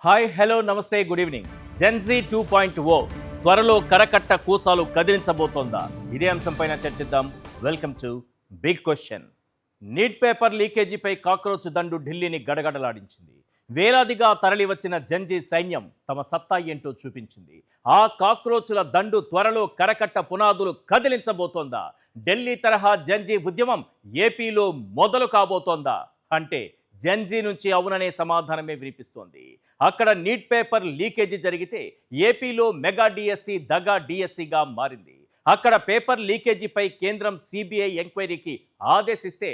Hi hello నమస్తే good evening. Gen Z 2.0 త్వరలో కరకట్ట కూసాలు కదిలించబోతోందా? ఇదే అంశంపైన చర్చిద్దాం. Welcome to big question. NEET paper లీకేజీపై కాక్రోచ్ దండు ఢిల్లీని గడగడలాడించింది. వేలాదిగా తరలివచ్చిన జెన్జీ సైన్యం తమ సత్తా ఏంటో చూపించింది. ఆ కాక్రోచుల దండు త్వరలో కరకట్ట పునాదులు కదిలించబోతోందా? ఢిల్లీ తరహా జెన్జీ ఉద్యమం ఏపీలో మొదలు కాబోతోందా? అంటే జెన్జీ నుంచి అవుననే సమాధానమే వినిపిస్తోంది. అక్కడ నీట్ పేపర్ లీకేజీ జరిగితే ఏపీలో మెగా డిఎస్సి దగా డిఎస్సిగా మారింది. అక్కడ పేపర్ లీకేజీపై కేంద్రం సిబిఐ ఎంక్వైరీకి ఆదేశిస్తే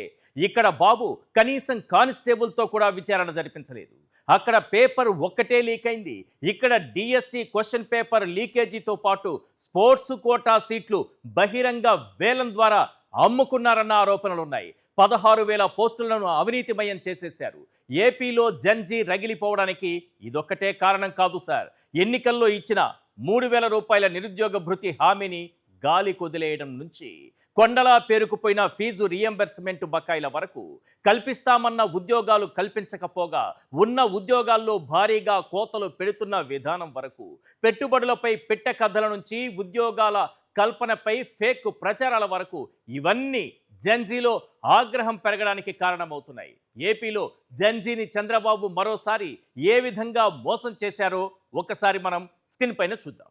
ఇక్కడ బాబు కనీసం కానిస్టేబుల్తో కూడా విచారణ జరిపించలేదు. అక్కడ పేపర్ ఒక్కటే లీక్ అయింది. ఇక్కడ డిఎస్సి క్వశ్చన్ పేపర్ లీకేజీతో పాటు స్పోర్ట్స్ కోటా సీట్లు బహిరంగ వేలం ద్వారా అమ్ముకున్నారన్న ఆరోపణలున్నాయి. 16,000 పోస్టులను అవినీతిమయం చేసేశారు. ఏపీలో జెన్జీ రగిలిపోవడానికి ఇదొక్కటే కారణం కాదు సార్. ఎన్నికల్లో ఇచ్చిన 3,000 రూపాయల నిరుద్యోగ భృతి హామీని గాలి కొదిలేయడం నుంచి కొండలా పేరుకుపోయిన ఫీజు రీఎంబర్స్మెంట్ బకాయిల వరకు, కల్పిస్తామన్న ఉద్యోగాలు కల్పించకపోగా ఉన్న ఉద్యోగాల్లో భారీగా కోతలు పెడుతున్న విధానం వరకు, పెట్టుబడులపై పెట్టె కథల నుంచి ఉద్యోగాల కల్పనపై ఫేక్ ప్రచారాల వరకు ఇవన్నీ జెన్జీలో ఆగ్రహం పెరగడానికి కారణమవుతున్నాయి. ఏపీలో జెన్జీని చంద్రబాబు మరోసారి ఏ విధంగా మోసం చేశారో ఒకసారి మనం స్క్రీన్ పైన చూద్దాం.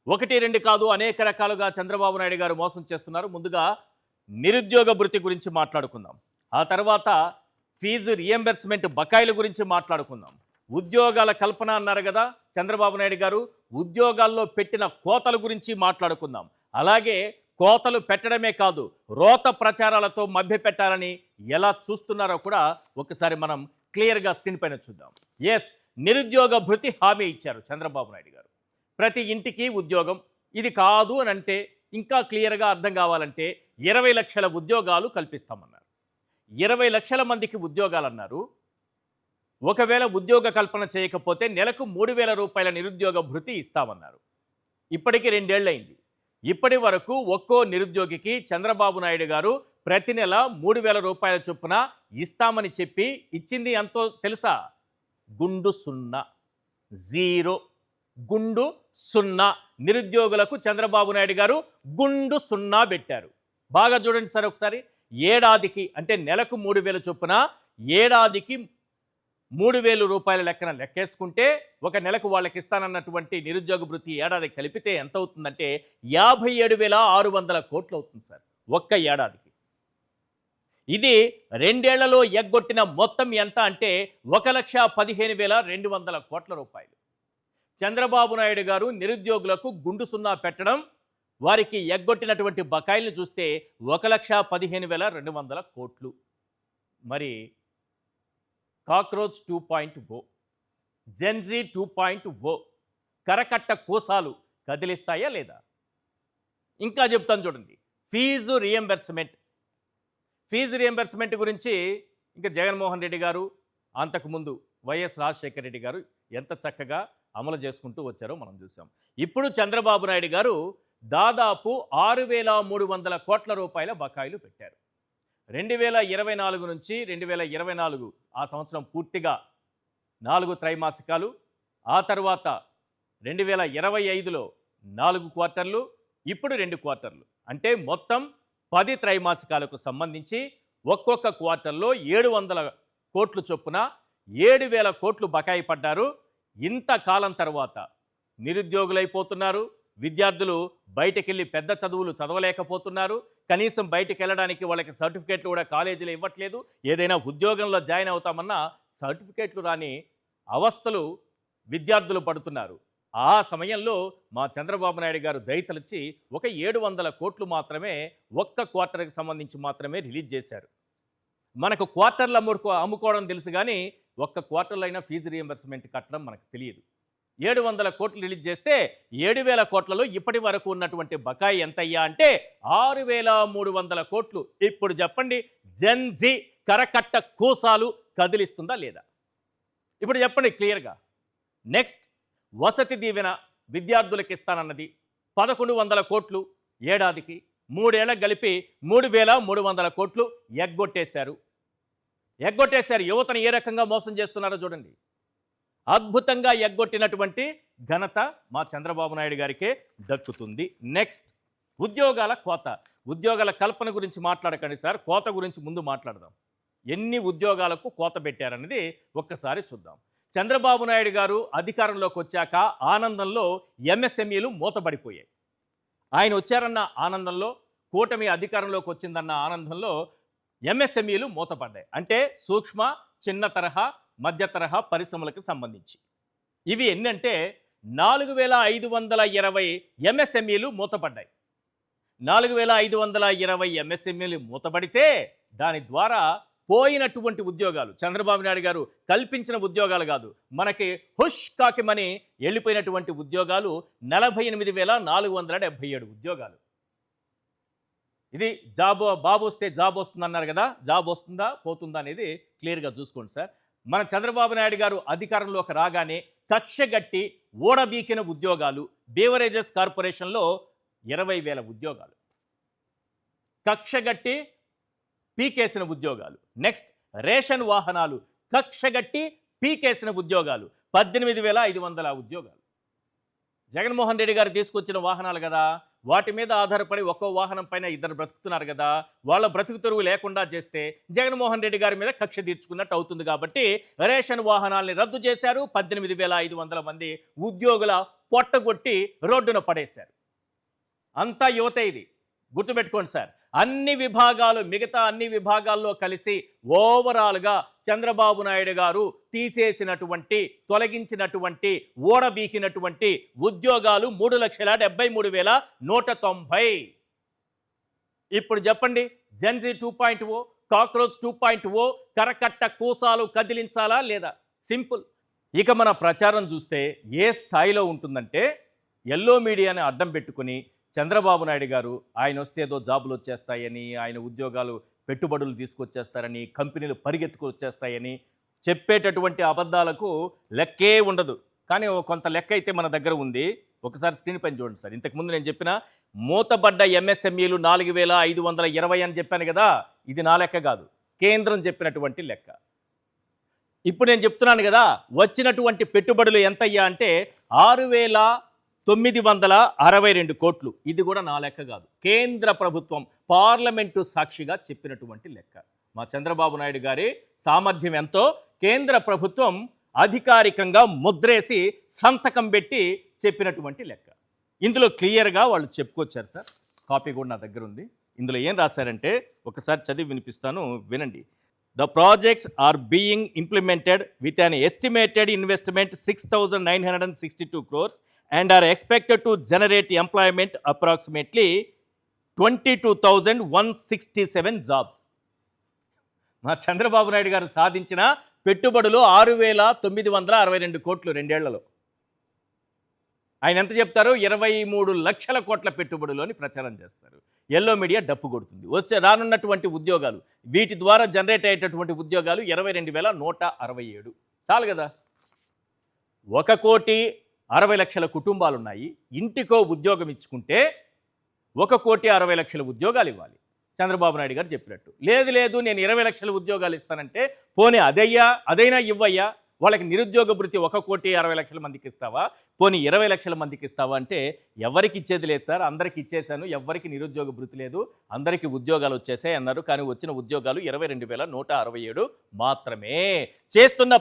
1-2 కాదు, అనేక రకాలుగా చంద్రబాబు నాయుడు గారు మోసం చేస్తున్నారు. ముందుగా నిరుద్యోగ భృతి గురించి మాట్లాడుకుందాం. ఆ తర్వాత ఫీజు రీఎంబర్స్మెంట్ బకాయిల గురించి మాట్లాడుకుందాం. ఉద్యోగాల కల్పన అన్నారు కదా చంద్రబాబు నాయుడు గారు, ఉద్యోగాల్లో పెట్టిన కోతల గురించి మాట్లాడుకుందాం. అలాగే కోతలు పెట్టడమే కాదు, రోత ప్రచారాలతో మభ్యపెట్టాలని ఎలా చూస్తున్నారో కూడా ఒకసారి మనం క్లియర్గా స్క్రీన్ పైన చూద్దాం. ఎస్, నిరుద్యోగ భృతి హామీ ఇచ్చారు చంద్రబాబు నాయుడు గారు. ప్రతి ఇంటికి ఉద్యోగం. ఇది కాదు అని అంటే ఇంకా క్లియర్గా అర్థం కావాలంటే 20 లక్షల ఉద్యోగాలు కల్పిస్తామన్నారు. 20 లక్షల మందికి ఉద్యోగాలు అన్నారు. ఒకవేళ ఉద్యోగ కల్పన చేయకపోతే నెలకు 3,000 రూపాయల నిరుద్యోగ భృతి ఇస్తామన్నారు. ఇప్పటికి 2 ఏళ్ళైంది. ఇప్పటి వరకు ఒక్కో నిరుద్యోగికి చంద్రబాబు నాయుడు గారు ప్రతి నెల 3,000 రూపాయల చొప్పున ఇస్తామని చెప్పి ఇచ్చింది ఎంతో తెలుసా? గుండు 0 గుండు 0 నిరుద్యోగులకు చంద్రబాబు నాయుడు గారు గుండు 0 పెట్టారు. బాగా చూడండి సార్ ఒకసారి. ఏడాదికి అంటే నెలకు 3,000 చొప్పున ఏడాదికి 3,000 రూపాయల లెక్కన లెక్కేసుకుంటే ఒక నెలకు వాళ్ళకి ఇస్తానన్నటువంటి నిరుద్యోగ భృతి ఏడాది కలిపితే ఎంత అవుతుందంటే 57,600 కోట్లు అవుతుంది సార్ ఒక్క ఏడాదికి. ఇది 2 ఏళ్లలో ఎగ్గొట్టిన మొత్తం ఎంత అంటే 1,15,200 కోట్ల రూపాయలు. చంద్రబాబు నాయుడు గారు నిరుద్యోగులకు గుండు 0 పెట్టడం, వారికి ఎగ్గొట్టినటువంటి బకాయిలను చూస్తే 1,15,200 కోట్లు. మరి కాక్రోచ్ 2.0, జెన్జీ 2.0 కరకట్ట కోసాలు కదిలిస్తాయా లేదా? ఇంకా చెప్తాను చూడండి. ఫీజు రీఎంబర్స్మెంట్ గురించి ఇంకా జగన్మోహన్ రెడ్డి గారు, అంతకుముందు వైఎస్ రాజశేఖర రెడ్డి గారు ఎంత చక్కగా అమలు చేసుకుంటూ వచ్చారో మనం చూసాం. ఇప్పుడు చంద్రబాబు నాయుడు గారు దాదాపు 6,300 కోట్ల రూపాయల బకాయిలు పెట్టారు. 2024 నుంచి 2024 ఆ సంవత్సరం పూర్తిగా 4 త్రైమాసికాలు, ఆ తర్వాత 2025లో 4 క్వార్టర్లు, ఇప్పుడు 2 క్వార్టర్లు, అంటే మొత్తం 10 త్రైమాసికాలకు సంబంధించి ఒక్కొక్క క్వార్టర్లో 700 కోట్లు చొప్పున 7,000 కోట్లు బకాయి పడ్డారు. ఇంతకాలం తర్వాత నిరుద్యోగులైపోతున్నారు. విద్యార్థులు బయటకెళ్ళి పెద్ద చదువులు చదవలేకపోతున్నారు. కనీసం బయటకు వెళ్ళడానికి వాళ్ళకి సర్టిఫికేట్లు కూడా కాలేజీలో ఇవ్వట్లేదు. ఏదైనా ఉద్యోగంలో జాయిన్ అవుతామన్నా సర్టిఫికేట్లు రాని అవస్థలు విద్యార్థులు పడుతున్నారు. ఆ సమయంలో మా చంద్రబాబు నాయుడు గారు దయతలిచి ఒక 700 కోట్లు మాత్రమే ఒక్క క్వార్టర్కి సంబంధించి మాత్రమే రిలీజ్ చేశారు. మనకు క్వార్టర్లు అమ్ముకోవడం తెలుసు కానీ ఒక్క క్వార్టర్లో అయినా ఫీజు రీఎంబర్స్మెంట్ కట్టడం మనకు తెలియదు. 700 కోట్లు రిలీజ్ చేస్తే 7,000 కోట్లలో ఇప్పటి వరకు ఉన్నటువంటి బకాయి ఎంతయ్యా అంటే 6,300 కోట్లు. ఇప్పుడు చెప్పండి, జెన్జీ కరకట్ట కూసాలు కదిలిస్తుందా లేదా? ఇప్పుడు చెప్పండి క్లియర్గా. నెక్స్ట్, వసతి దీవెన విద్యార్థులకు ఇస్తానన్నది 1,100 కోట్లు ఏడాదికి, 3 ఏళ్ళకు కలిపి 3,300 కోట్లు ఎగ్గొట్టేశారు. యువతను ఏ రకంగా మోసం చేస్తున్నారో చూడండి. అద్భుతంగా ఎగ్గొట్టినటువంటి ఘనత మా చంద్రబాబు నాయుడు గారికే దక్కుతుంది. నెక్స్ట్, ఉద్యోగాల కోత. ఉద్యోగాల కల్పన గురించి మాట్లాడకండి సార్, కోత గురించి ముందు మాట్లాడదాం. ఎన్ని ఉద్యోగాలకు కోత పెట్టారనేది ఒక్కసారి చూద్దాం. చంద్రబాబు నాయుడు గారు అధికారంలోకి వచ్చాక ఆనందంలో ఎంఎస్ఎంఈలు మూతబడిపోయాయి. ఆయన వచ్చారన్న ఆనందంలో, కూటమి అధికారంలోకి వచ్చిందన్న ఆనందంలో ఎంఎస్ఎంఈలు మూతపడ్డాయి. అంటే సూక్ష్మ, చిన్న తరహా, మధ్య తరహా పరిశ్రమలకు సంబంధించి. ఇవి ఎన్నంటే 4520 ఎంఎస్ఎంఈలు మూతపడ్డాయి. 4520 ఎంఎస్ఎంఈలు మూతపడితే దాని ద్వారా పోయినటువంటి ఉద్యోగాలు, చంద్రబాబు నాయుడు గారు కల్పించిన ఉద్యోగాలు కాదు, మనకి హుష్ కాకిమని వెళ్ళిపోయినటువంటి ఉద్యోగాలు 48,477 ఉద్యోగాలు. ఇది బాబు వస్తే జాబ్ వస్తుంది అన్నారు కదా, జాబ్ వస్తుందా పోతుందా అనేది క్లియర్గా చూసుకోండి సార్. మన చంద్రబాబు నాయుడు గారు అధికారంలోకి రాగానే కక్షగట్టి ఓడబీకిన ఉద్యోగాలు, బేవరేజెస్ కార్పొరేషన్లో 20,000 ఉద్యోగాలు, కక్షగట్టి పీకేసిన ఉద్యోగాలు. నెక్స్ట్, రేషన్ వాహనాలు కక్షగట్టి పీకేసిన ఉద్యోగాలు 18,500 ఉద్యోగాలు. జగన్మోహన్ రెడ్డి గారు తీసుకొచ్చిన వాహనాలు కదా, వాటి మీద ఆధారపడి ఒక్కో వాహనం పైన ఇద్దరు బ్రతుకుతున్నారు కదా, వాళ్ళ బ్రతుకు తెరువు లేకుండా చేస్తే జగన్మోహన్ రెడ్డి గారి మీద కక్ష తీర్చుకున్నట్టు అవుతుంది. కాబట్టి రేషన్ వాహనాల్ని రద్దు చేశారు. 18,500 మంది ఉద్యోగుల పొట్టగొట్టి రోడ్డున పడేశారు. అంతా యువతే. ఇది గుర్తుపెట్టుకోండి సార్. అన్ని విభాగాలు, మిగతా అన్ని విభాగాల్లో కలిసి ఓవరాల్గా చంద్రబాబు నాయుడు గారు తీసేసినటువంటి, తొలగించినటువంటి, ఓడబీకినటువంటి ఉద్యోగాలు 3,73,190. ఇప్పుడు చెప్పండి, జెన్జీ 2.0, కాక్రోచ్ 2.0 కరకట్ట కూసాలు కదిలించాలా లేదా? సింపుల్. ఇక మన ప్రచారం చూస్తే ఏ స్థాయిలో ఉంటుందంటే, ఎల్లో మీడియాని అడ్డం పెట్టుకుని చంద్రబాబు నాయుడు గారు ఆయన వస్తే ఏదో జాబులు వచ్చేస్తాయని, ఆయన ఉద్యోగాలు పెట్టుబడులు తీసుకొచ్చేస్తారని, కంపెనీలు పరిగెత్తుకొచ్చేస్తాయని చెప్పేటటువంటి అబద్ధాలకు లెక్కే ఉండదు. కానీ కొంత లెక్క అయితే మన దగ్గర ఉంది. ఒకసారి స్క్రీన్ పైన చూడండి సార్. ఇంతకుముందు నేను చెప్పిన మూతబడ్డ ఎంఎస్ఎంఈలు 4,520 అని చెప్పాను కదా, ఇది నా లెక్క కాదు, కేంద్రం చెప్పినటువంటి లెక్క. ఇప్పుడు నేను చెప్తున్నాను కదా, వచ్చినటువంటి పెట్టుబడులు ఎంతయ్యా అంటే 6,962 కోట్లు. ఇది కూడా నా లెక్క కాదు, కేంద్ర ప్రభుత్వం పార్లమెంటు సాక్షిగా చెప్పినటువంటి లెక్క. మా చంద్రబాబు నాయుడు గారి సామర్థ్యం ఎంతో కేంద్ర ప్రభుత్వం అధికారికంగా ముద్రేసి సంతకం పెట్టి చెప్పినటువంటి లెక్క. ఇందులో క్లియర్గా వాళ్ళు చెప్పుకొచ్చారు సార్. కాపీ కూడా నా దగ్గర ఉంది. ఇందులో ఏం రాశారంటే ఒకసారి చదివి వినిపిస్తాను, వినండి. The projects are being implemented with an estimated investment 6,962 crores and are expected to generate employment approximately 22,167 jobs. మా చంద్రబాబు నాయుడు గారు సాధించిన పెట్టుబడులు 6,962 కోట్లు రెండేళ్లలో. ఆయన ఎంత చెప్తారు? 23 లక్షల కోట్ల పెట్టుబడులు అని ప్రచారం చేస్తారు. ఎల్లో మీడియా డప్పు కొడుతుంది. రానున్నటువంటి ఉద్యోగాలు, వీటి ద్వారా జనరేట్ అయ్యేటటువంటి ఉద్యోగాలు 22,167. చాలు కదా. 1,60,00,000 కుటుంబాలు ఉన్నాయి. ఇంటికో ఉద్యోగం ఇచ్చుకుంటే 1,60,00,000 ఉద్యోగాలు ఇవ్వాలి చంద్రబాబు నాయుడు గారు చెప్పినట్టు. లేదు నేను 20 లక్షల ఉద్యోగాలు ఇస్తానంటే, పోనీ అదైనా ఇవ్వయ్యా, వాళ్ళకి నిరుద్యోగ భృతి 1,60,00,000 మందికి ఇస్తావా, పోనీ 20 లక్షల మందికి ఇస్తావా అంటే ఎవరికి ఇచ్చేది లేదు సార్, అందరికి ఇచ్చేశాను, ఎవరికి నిరుద్యోగ భృతి లేదు, అందరికీ ఉద్యోగాలు వచ్చేసాయి అన్నారు. కానీ వచ్చిన ఉద్యోగాలు 22,167 మాత్రమే. చేస్తున్న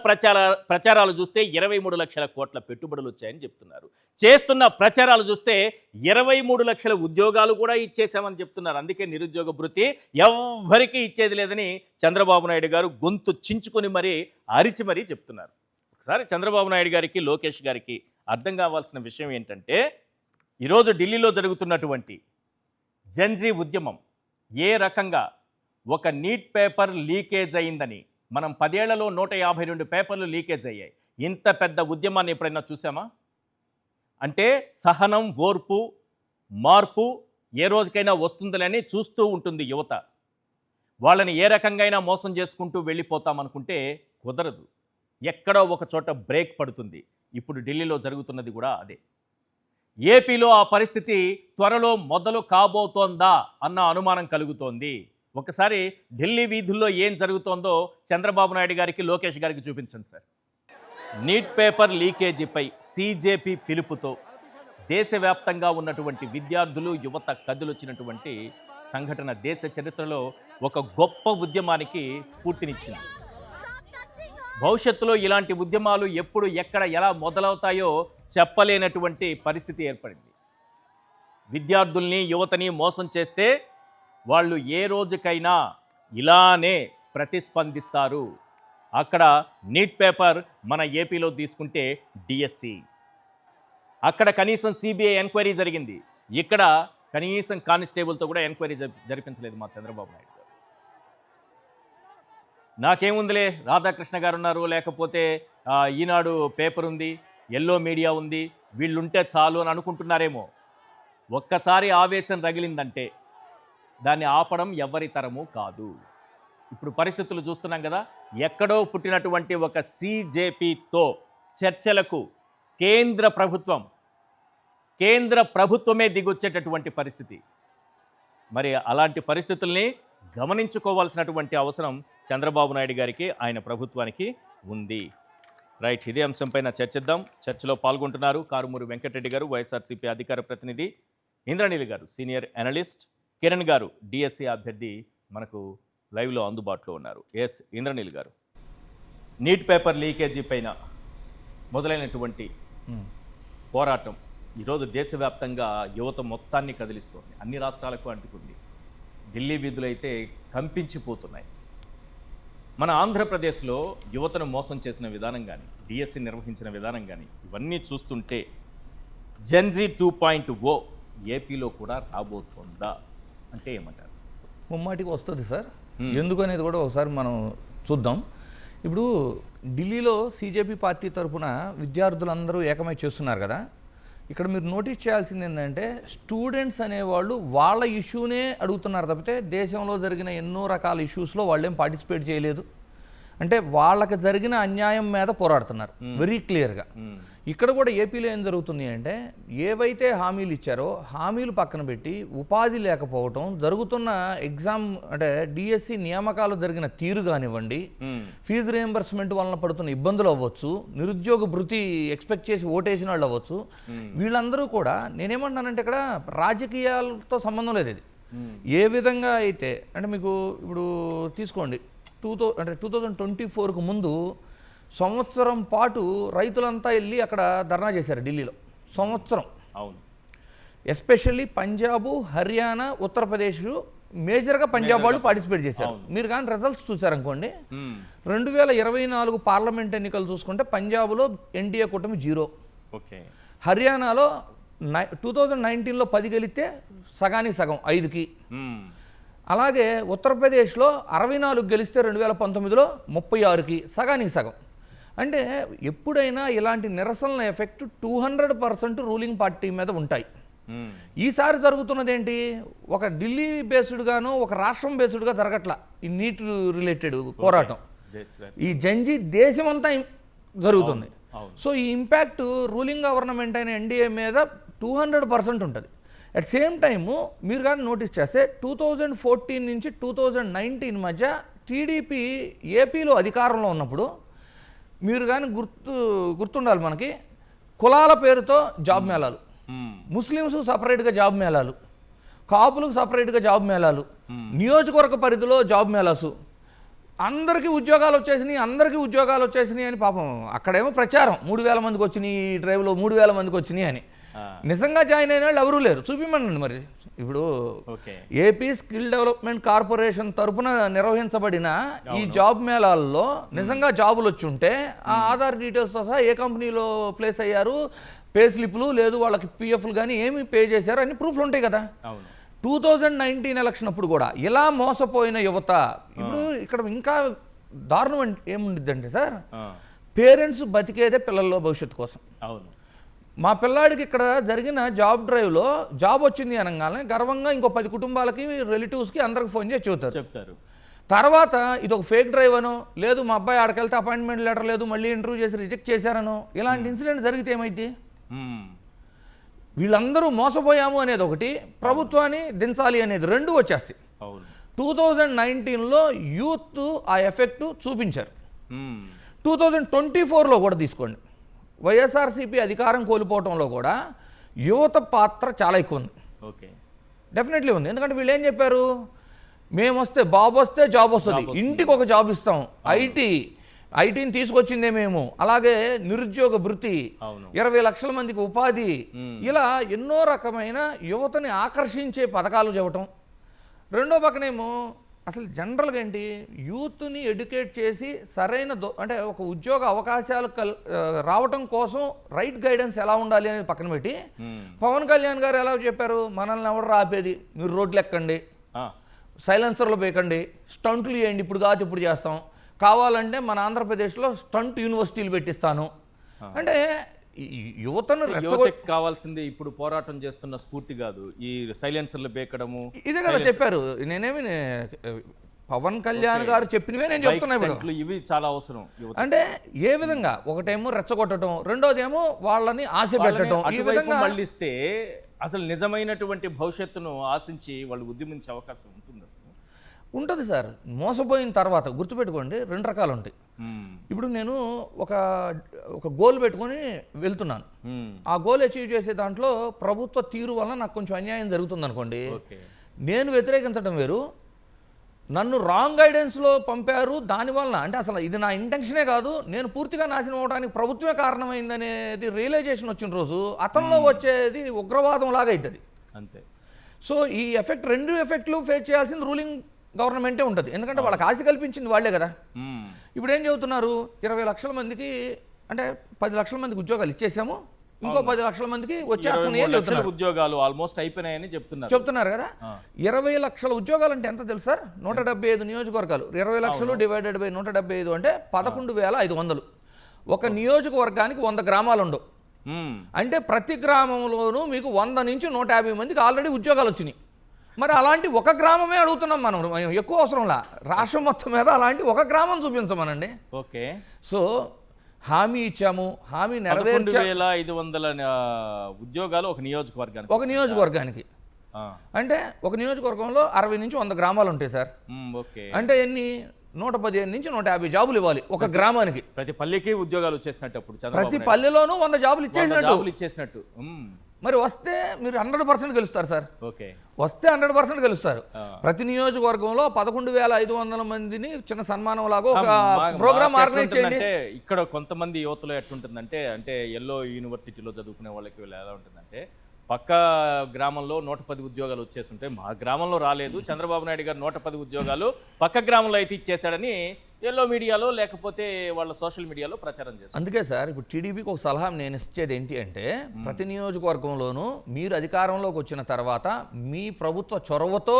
ప్రచారాలు చూస్తే 23 లక్షల కోట్ల పెట్టుబడులు వచ్చాయని చెప్తున్నారు. చేస్తున్న ప్రచారాలు చూస్తే 23 లక్షల ఉద్యోగాలు కూడా ఇచ్చేసామని చెప్తున్నారు. అందుకే నిరుద్యోగ భృతి ఎవ్వరికీ ఇచ్చేది లేదని చంద్రబాబు నాయుడు గారు గొంతు చించుకొని మరీ అరిచి మరీ చెప్తున్నారు. ఒకసారి చంద్రబాబు నాయుడు గారికి, లోకేష్ గారికి అర్థం కావాల్సిన విషయం ఏంటంటే, ఈరోజు ఢిల్లీలో జరుగుతున్నటువంటి జెన్జీ ఉద్యమం ఏ రకంగా ఒక నీట్ పేపర్ లీకేజ్ అయిందని, మనం 10 ఏళ్లలో 152 పేపర్లు లీకేజ్ అయ్యాయి. ఇంత పెద్ద ఉద్యమాన్ని ఎప్పుడైనా చూసామా? అంటే సహనం, ఓర్పు, మార్పు ఏ రోజుకైనా వస్తుందని చూస్తూ ఉంటుంది యువత. వాళ్ళని ఏ రకంగా మోసం చేసుకుంటూ వెళ్ళిపోతామనుకుంటే కుదరదు. ఎక్కడో ఒక చోట బ్రేక్ పడుతుంది. ఇప్పుడు ఢిల్లీలో జరుగుతున్నది కూడా అదే. ఏపీలో ఆ పరిస్థితి త్వరలో మొదలు కాబోతోందా అన్న అనుమానం కలుగుతోంది. ఒకసారి ఢిల్లీ వీధుల్లో ఏం జరుగుతోందో చంద్రబాబు నాయుడు గారికి, లోకేష్ గారికి చూపించండి సార్. నీట్ పేపర్ లీకేజీపై సీజేపీ పిలుపుతో దేశవ్యాప్తంగా ఉన్నటువంటి విద్యార్థులు యువత కదిలొచ్చినటువంటి సంఘటన దేశ చరిత్రలో ఒక గొప్ప ఉద్యమానికి స్ఫూర్తినిచ్చింది. భవిష్యత్తులో ఇలాంటి ఉద్యమాలు ఎప్పుడు ఎక్కడ ఎలా మొదలవుతాయో చెప్పలేనటువంటి పరిస్థితి ఏర్పడింది. విద్యార్థుల్ని యువతని మోసం చేస్తే వాళ్ళు ఏ రోజుకైనా ఇలానే ప్రతిస్పందిస్తారు. అక్కడ నీట్ పేపర్ మన ఏపీలో తీసుకుంటే డిఎస్సి, అక్కడ కనీసం సిబిఐ ఎంక్వైరీ జరిగింది. ఇక్కడ కనీసం కానిస్టేబుల్తో కూడా ఎంక్వైరీ జరిపించలేదు మా చంద్రబాబు నాయుడు గారు. నాకేముందిలే, రాధాకృష్ణ గారు ఉన్నారు, లేకపోతే ఈనాడు పేపర్ ఉంది, ఎల్లో మీడియా ఉంది, వీళ్ళుంటే చాలు అని అనుకుంటున్నారేమో. ఒక్కసారి ఆవేశం రగిలిందంటే దాన్ని ఆపడం ఎవరి తరము కాదు. ఇప్పుడు పరిస్థితులు చూస్తున్నాం కదా, ఎక్కడో పుట్టినటువంటి ఒక సీజేపీతో చర్చలకు కేంద్ర ప్రభుత్వమే దిగొచ్చేటటువంటి పరిస్థితి. మరి అలాంటి పరిస్థితుల్ని గమనించుకోవాల్సినటువంటి అవసరం చంద్రబాబు నాయుడు గారికి, ఆయన ప్రభుత్వానికి ఉంది. రైట్, ఇదే అంశంపైన చర్చిద్దాం. చర్చలో పాల్గొంటున్నారు కారుమూరి వెంకటరెడ్డి గారు, వైఎస్ఆర్సీపీ అధికార ప్రతినిధి, ఇంద్రనీల్ గారు సీనియర్ అనలిస్ట్, కిరణ్ గారు డిఎస్సి అభ్యర్థి మనకు లైవ్లో అందుబాటులో ఉన్నారు. ఎస్ ఇంద్రనీల్ గారు, నీట్ పేపర్ లీకేజీ పైన మొదలైనటువంటి పోరాటం ఈరోజు దేశవ్యాప్తంగా యువత మొత్తాన్ని కదిలిస్తోంది. అన్ని రాష్ట్రాలకు అంటుకుంది. ఢిల్లీ వీధులైతే కంపించిపోతున్నాయి. మన ఆంధ్రప్రదేశ్లో యువతను మోసం చేసిన విధానం కానీ, డిఎస్సి నిర్వహించిన విధానం కానీ ఇవన్నీ చూస్తుంటే జెన్జీ 2.0 ఏపీలో కూడా రాబోతుందా అంటే ఏమంటారు? ముమ్మాటికి వస్తుంది సార్. ఎందుకు అనేది కూడా ఒకసారి మనం చూద్దాం. ఇప్పుడు ఢిల్లీలో సీజేపీ పార్టీ తరఫున విద్యార్థులందరూ ఏకమై చేస్తున్నారు కదా. ఇక్కడ మీరు నోటీస్ చేయాల్సింది ఏంటంటే, స్టూడెంట్స్ అనేవాళ్ళు వాళ్ళ ఇష్యూనే అడుగుతున్నారు తప్పితే దేశంలో జరిగిన ఎన్నో రకాల ఇష్యూస్లో వాళ్ళేం పార్టిసిపేట్ చేయలేదు. అంటే వాళ్ళకి జరిగిన అన్యాయం మీద పోరాడుతున్నారు వెరీ క్లియర్గా. ఇక్కడ కూడా ఏపీలో ఏం జరుగుతుంది అంటే, ఏవైతే హామీలు ఇచ్చారో హామీలు పక్కన పెట్టి ఉపాధి లేకపోవటం, జరుగుతున్న ఎగ్జామ్ అంటే డిఎస్సి నియామకాలు జరిగిన తీరు కానివ్వండి, ఫీజు రియంబర్స్మెంట్ వలన పడుతున్న ఇబ్బందులు అవ్వచ్చు, నిరుద్యోగ భృతి ఎక్స్పెక్ట్ చేసి ఓటేసిన వాళ్ళు అవ్వచ్చు, వీళ్ళందరూ కూడా నేనేమంటున్నానంటే ఇక్కడ రాజకీయాలతో సంబంధం లేదు. ఇది ఏ విధంగా అయితే అంటే మీకు ఇప్పుడు తీసుకోండి, 2024కు ముందు సంవత్సరం పాటు రైతులంతా వెళ్ళి అక్కడ ధర్నా చేశారు ఢిల్లీలో. సంవత్సరం. అవును. ఎస్పెషల్లీ పంజాబు, హర్యానా, ఉత్తరప్రదేశ్ మేజర్గా పంజాబ్ వాళ్ళు పార్టిసిపేట్ చేశారు. మీరు కానీ రిజల్ట్స్ చూసారనుకోండి, 2024 పార్లమెంట్ ఎన్నికలు చూసుకుంటే పంజాబ్లో ఎన్డీఏ కూటమి 0. ఓకే. హర్యానాలో 2019లో 10 గెలిస్తే సగానికి సగం 5కి. అలాగే ఉత్తరప్రదేశ్లో 64 గెలిస్తే 2019లో 36కి, సగానికి సగం. అంటే ఎప్పుడైనా ఇలాంటి నిరసనల ఎఫెక్ట్ 200% రూలింగ్ పార్టీ మీద ఉంటాయి. ఈసారి జరుగుతున్నది ఏంటి, ఒక ఢిల్లీ బేస్డ్గాను ఒక రాష్ట్రం బేస్డ్గా జరగట్లా ఈ నీట్ రిలేటెడ్ పోరాటం. ఈ జంజీ దేశమంతా జరుగుతుంది. సో ఈ ఇంపాక్ట్ రూలింగ్ గవర్నమెంట్ అయిన ఎన్డీఏ మీద 200% ఉంటుంది. అట్ సేమ్ టైము మీరు కానీ నోటీస్ చేస్తే 2014 నుంచి 2019 మధ్య టీడీపీ ఏపీలో అధికారంలో ఉన్నప్పుడు మీరు కానీ గుర్తుండాలి మనకి, కులాల పేరుతో జాబ్ మేళాలు, ముస్లిమ్స్ సపరేట్గా జాబ్ మేళాలు, కాపులకు సపరేట్గా జాబ్ మేళాలు, నియోజకవర్గ పరిధిలో జాబ్ మేళాసు, అందరికీ ఉద్యోగాలు వచ్చేసినాయి అని పాపం అక్కడేమో ప్రచారం 3000 మందికి వచ్చినాయి, ఈ డ్రైవ్లో 3000 మందికి వచ్చినాయి అని. నిజంగా జాయిన్ అయిన వాళ్ళు ఎవరూ లేరు. చూపిమండి మరి. ఇప్పుడు ఏపీ స్కిల్ డెవలప్మెంట్ కార్పొరేషన్ తరఫున నిర్వహించబడిన ఈ జాబ్ మేళాల్లో నిజంగా జాబులు వచ్చి ఉంటే ఆ ఆధార్ డీటెయిల్స్తో సహా ఏ కంపెనీలో ప్లేస్ అయ్యారు, పే స్లిప్లు లేదు, వాళ్ళకి పిఎఫ్లు కానీ ఏమి పే చేశారు అన్ని ప్రూఫ్లు ఉంటాయి కదా. 2019 ఎలక్షన్ అప్పుడు కూడా ఇలా మోసపోయిన యువత ఇప్పుడు ఇక్కడ ఇంకా దారుణం ఏముండిద్దంటే సార్, పేరెంట్స్ బతికేదే పిల్లల్లో భవిష్యత్తు కోసం. అవును. మా పిల్లాడికి ఇక్కడ జరిగిన జాబ్ డ్రైవ్లో జాబ్ వచ్చింది అనగానే గర్వంగా ఇంకో 10 కుటుంబాలకి, రిలేటివ్స్కి అందరికి ఫోన్ చేసి చెప్తారు. తర్వాత ఇది ఒక ఫేక్ డ్రైవ్ అనో, లేదు మా అబ్బాయి ఆడకెళ్తే అపాయింట్మెంట్ లెటర్ లేదు, మళ్ళీ ఇంటర్వ్యూ చేసి రిజెక్ట్ చేశారనో, ఇలాంటి ఇన్సిడెంట్ జరిగితే ఏమైంది? వీళ్ళందరూ మోసపోయాము అనేది ఒకటి, ప్రభుత్వాన్ని దించాలి అనేది 2 వచ్చేస్తాయి. 2019లో యూత్ ఆ ఎఫెక్ట్ చూపించారు. 2024లో కూడా తీసుకోండి, వైఎస్ఆర్సీపీ అధికారం కోల్పోవటంలో కూడా యువత పాత్ర చాలా ఎక్కువ ఉంది. ఓకే, డెఫినెట్లీ ఉంది. ఎందుకంటే వీళ్ళు ఏం చెప్పారు, మేము వస్తే బాబు వస్తే జాబ్ వస్తుంది, ఇంటికి ఒక జాబ్ ఇస్తాం, ఐటీని తీసుకొచ్చిందే మేము, అలాగే నిరుద్యోగ భృతి, 20 లక్షల మందికి ఉపాధి, ఇలా ఎన్నో రకమైన యువతని ఆకర్షించే పథకాలు చెప్పటం. రెండో పక్కనేమో అసలు జనరల్గా ఏంటి, యూత్ని ఎడ్యుకేట్ చేసి సరైన అంటే ఒక ఉద్యోగ అవకాశాలు రావటం కోసం రైట్ గైడెన్స్ ఎలా ఉండాలి అనేది పక్కన పెట్టి పవన్ కళ్యాణ్ గారు ఎలా చెప్పారు, మనల్ని ఎవరు రాపేది, మీరు రోడ్లు ఎక్కండి, సైలెన్సర్లు పేకండి, స్టంట్లు చేయండి, ఇప్పుడు కాదు ఇప్పుడు చేస్తాం, కావాలంటే మన ఆంధ్రప్రదేశ్లో స్టంట్ యూనివర్సిటీలు పెట్టిస్తాను అంటే యువతను కావాల్సింది ఇప్పుడు పోరాటం చేస్తున్న స్ఫూర్తి కాదు, ఈ సైలెన్సర్లు బేకడము. ఇదే కదా చెప్పారు. నేనేమి పవన్ కళ్యాణ్ గారు చెప్పినవే నేను చెప్తున్నా ఇప్పుడు. ఇవి చాలా అవసరం. అంటే ఏ విధంగా, ఒకటేమో రెచ్చగొట్టడం, రెండోదేమో వాళ్ళని ఆశ పెట్టడం, ఈ విధంగా మళ్ళిస్తే అసలు నిజమైనటువంటి భవిష్యత్తును ఆశించి వాళ్ళు ఉద్యమించే అవకాశం ఉంటుంది. అసలు ఉంటుంది సార్. మోసపోయిన తర్వాత గుర్తుపెట్టుకోండి, 2 రకాలు ఉంటాయి. ఇప్పుడు నేను ఒక గోల్ పెట్టుకొని వెళ్తున్నాను, ఆ గోల్ అచీవ్ చేసే దాంట్లో ప్రభుత్వ తీరు వల్ల నాకు కొంచెం అన్యాయం జరుగుతుంది అనుకోండి, నేను వ్యతిరేకించడం వేరు, నన్ను రాంగ్ గైడెన్స్లో పంపారు, దానివల్ల అంటే అసలు ఇది నా ఇంటెన్షనే కాదు, నేను పూర్తిగా నాశనం అవడానికి ప్రభుత్వమే కారణమైందనేది రియలైజేషన్ వచ్చిన రోజు అతనిలో వచ్చేది ఉగ్రవాదం లాగా అవుతుంది. అంతే. సో ఈ ఎఫెక్ట్, 2 ఎఫెక్ట్లు ఫేస్ చేయాల్సింది రూలింగ్ గవర్నమెంటే ఉంటుంది. ఎందుకంటే వాళ్ళకి ఆశ కల్పించింది వాళ్ళే కదా. ఇప్పుడు ఏం చెబుతున్నారు, 20 లక్షల మందికి అంటే 10 లక్షల మందికి ఉద్యోగాలు ఇచ్చేసాము, ఇంకో 10 లక్షల మందికి వచ్చేస్తున్నాయి, ఉద్యోగాలు ఆల్మోస్ట్ అయిపోయినాయని చెప్తున్నారు కదా. 20 లక్షల ఉద్యోగాలు అంటే ఎంత తెలుసు సార్, 175 నియోజకవర్గాలు, 20 లక్షలు డివైడెడ్ బై 175 అంటే 11,500. ఒక నియోజకవర్గానికి 100 గ్రామాలు ఉండవు అంటే ప్రతి గ్రామంలోనూ మీకు 100 నుంచి 150 మందికి ఆల్రెడీ ఉద్యోగాలు వచ్చినాయి. మరి అలాంటి ఒక గ్రామమే అడుగుతున్నాం మనం, ఎక్కువ అవసరంలా, రాష్ట్రం మొత్తం మీద అలాంటి ఒక గ్రామం చూపించమనండి. ఓకే. సో హామీ ఇచ్చాము, హామీ 11,500 ఉద్యోగాలు ఒక నియోజకవర్గానికి అంటే ఒక నియోజకవర్గంలో 60 నుంచి 100 గ్రామాలు ఉంటాయి సార్. అంటే ఎన్ని, 115 నుంచి 150 జాబులు ఇవ్వాలి ఒక గ్రామానికి. ప్రతి పల్లెకి ఉద్యోగాలు వచ్చేసినట్టు, ప్రతి పల్లెలోనూ 100 జాబులు ఇచ్చేసినట్టు. మరి వస్తే మీరు 100% గెలుస్తారు సార్. ఓకే, వస్తే 100% గెలుస్తారు. ప్రతి నియోజకవర్గంలో 11,500 మందిని చిన్న సన్మానం లాగా ఒక ప్రోగ్రామ్ ఆర్గనైజ్ చేయండి. ఇక్కడ కొంతమంది యువతలో ఎట్లుంటుందంటే, అంటే ఎల్లో యూనివర్సిటీలో చదువుకునే వాళ్ళకి ఎలా ఉంటుందంటే, పక్క గ్రామంలో 110 ఉద్యోగాలు వచ్చేస్తుంటే మా గ్రామంలో రాలేదు, చంద్రబాబు నాయుడు గారు 110 ఉద్యోగాలు పక్క గ్రామంలో అయితే ఇచ్చేశాడని ఎల్లో మీడియాలో లేకపోతే వాళ్ళ సోషల్ మీడియాలో ప్రచారం చేస్తారు. అందుకే సార్ ఇప్పుడు టీడీపీకి ఒక సలహా నేను ఇచ్చేది ఏంటి అంటే, ప్రతి నియోజకవర్గంలోనూ మీరు అధికారంలోకి వచ్చిన తర్వాత మీ ప్రభుత్వ చొరవతో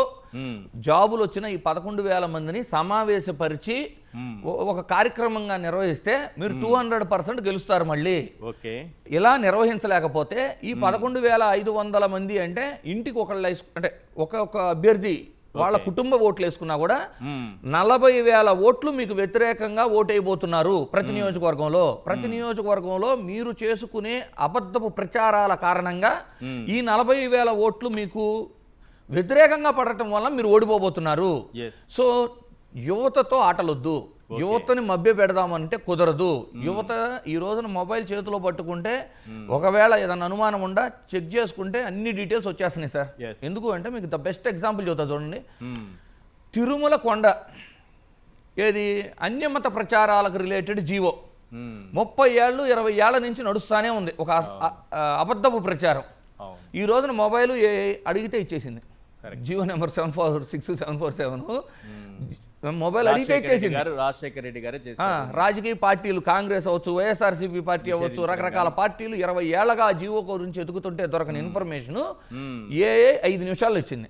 జాబులు వచ్చిన ఈ 11,000 మందిని సమావేశపరిచి ఒక కార్యక్రమంగా నిర్వహిస్తే మీరు 200% గెలుస్తారు మళ్ళీ. ఓకే, ఇలా నిర్వహించలేకపోతే ఈ 11,500 మంది అంటే ఇంటికి ఒకళ్ళు, అంటే ఒక్కొక్క అభ్యర్థి వాళ్ళ కుటుంబ ఓట్లు వేసుకున్నా కూడా 40,000 ఓట్లు మీకు వ్యతిరేకంగా ఓటైపోతున్నారు ప్రతి నియోజకవర్గంలో. ప్రతి నియోజకవర్గంలో మీరు చేసుకునే అబద్ధపు ప్రచారాల కారణంగా ఈ 40,000 ఓట్లు మీకు వ్యతిరేకంగా పడటం వల్ల మీరు ఓడిపోబోతున్నారు. సో యువతతో ఆటలొద్దు, యువతని మభ్య పెడదామంటే కుదరదు. యువత ఈ రోజున మొబైల్ చేతిలో పట్టుకుంటే ఒకవేళ ఏదైనా అనుమానం ఉండా చెక్ చేసుకుంటే అన్ని డీటెయిల్స్ వచ్చేస్తున్నాయి సార్. ఎందుకు అంటే మీకు ద బెస్ట్ ఎగ్జాంపుల్ చెబుతా చూడండి, తిరుమల కొండ ఏది అన్యమత ప్రచారాలకు రిలేటెడ్ జీవో 30 ఏళ్ళు 20 ఏళ్ల నుంచి నడుస్తూనే ఉంది, ఒక అబద్ధపు ప్రచారం. ఈ రోజున మొబైల్ అడిగితే ఇచ్చేసింది, జీవో నెంబర్ 746747 మొబైల్ అడిగితే ఇచ్చేసింది. రాజశేఖర రెడ్డి గారే రాజకీయ పార్టీలు, కాంగ్రెస్ అవ్వచ్చు, వైఎస్ఆర్సీపీ పార్టీ అవ్వచ్చు, రకరకాల పార్టీలు 20 ఏళ్లగా జీవో గురించి ఎదుగుతుంటే దొరకని ఇన్ఫర్మేషన్ 5 నిమిషాల్లో ఇచ్చింది.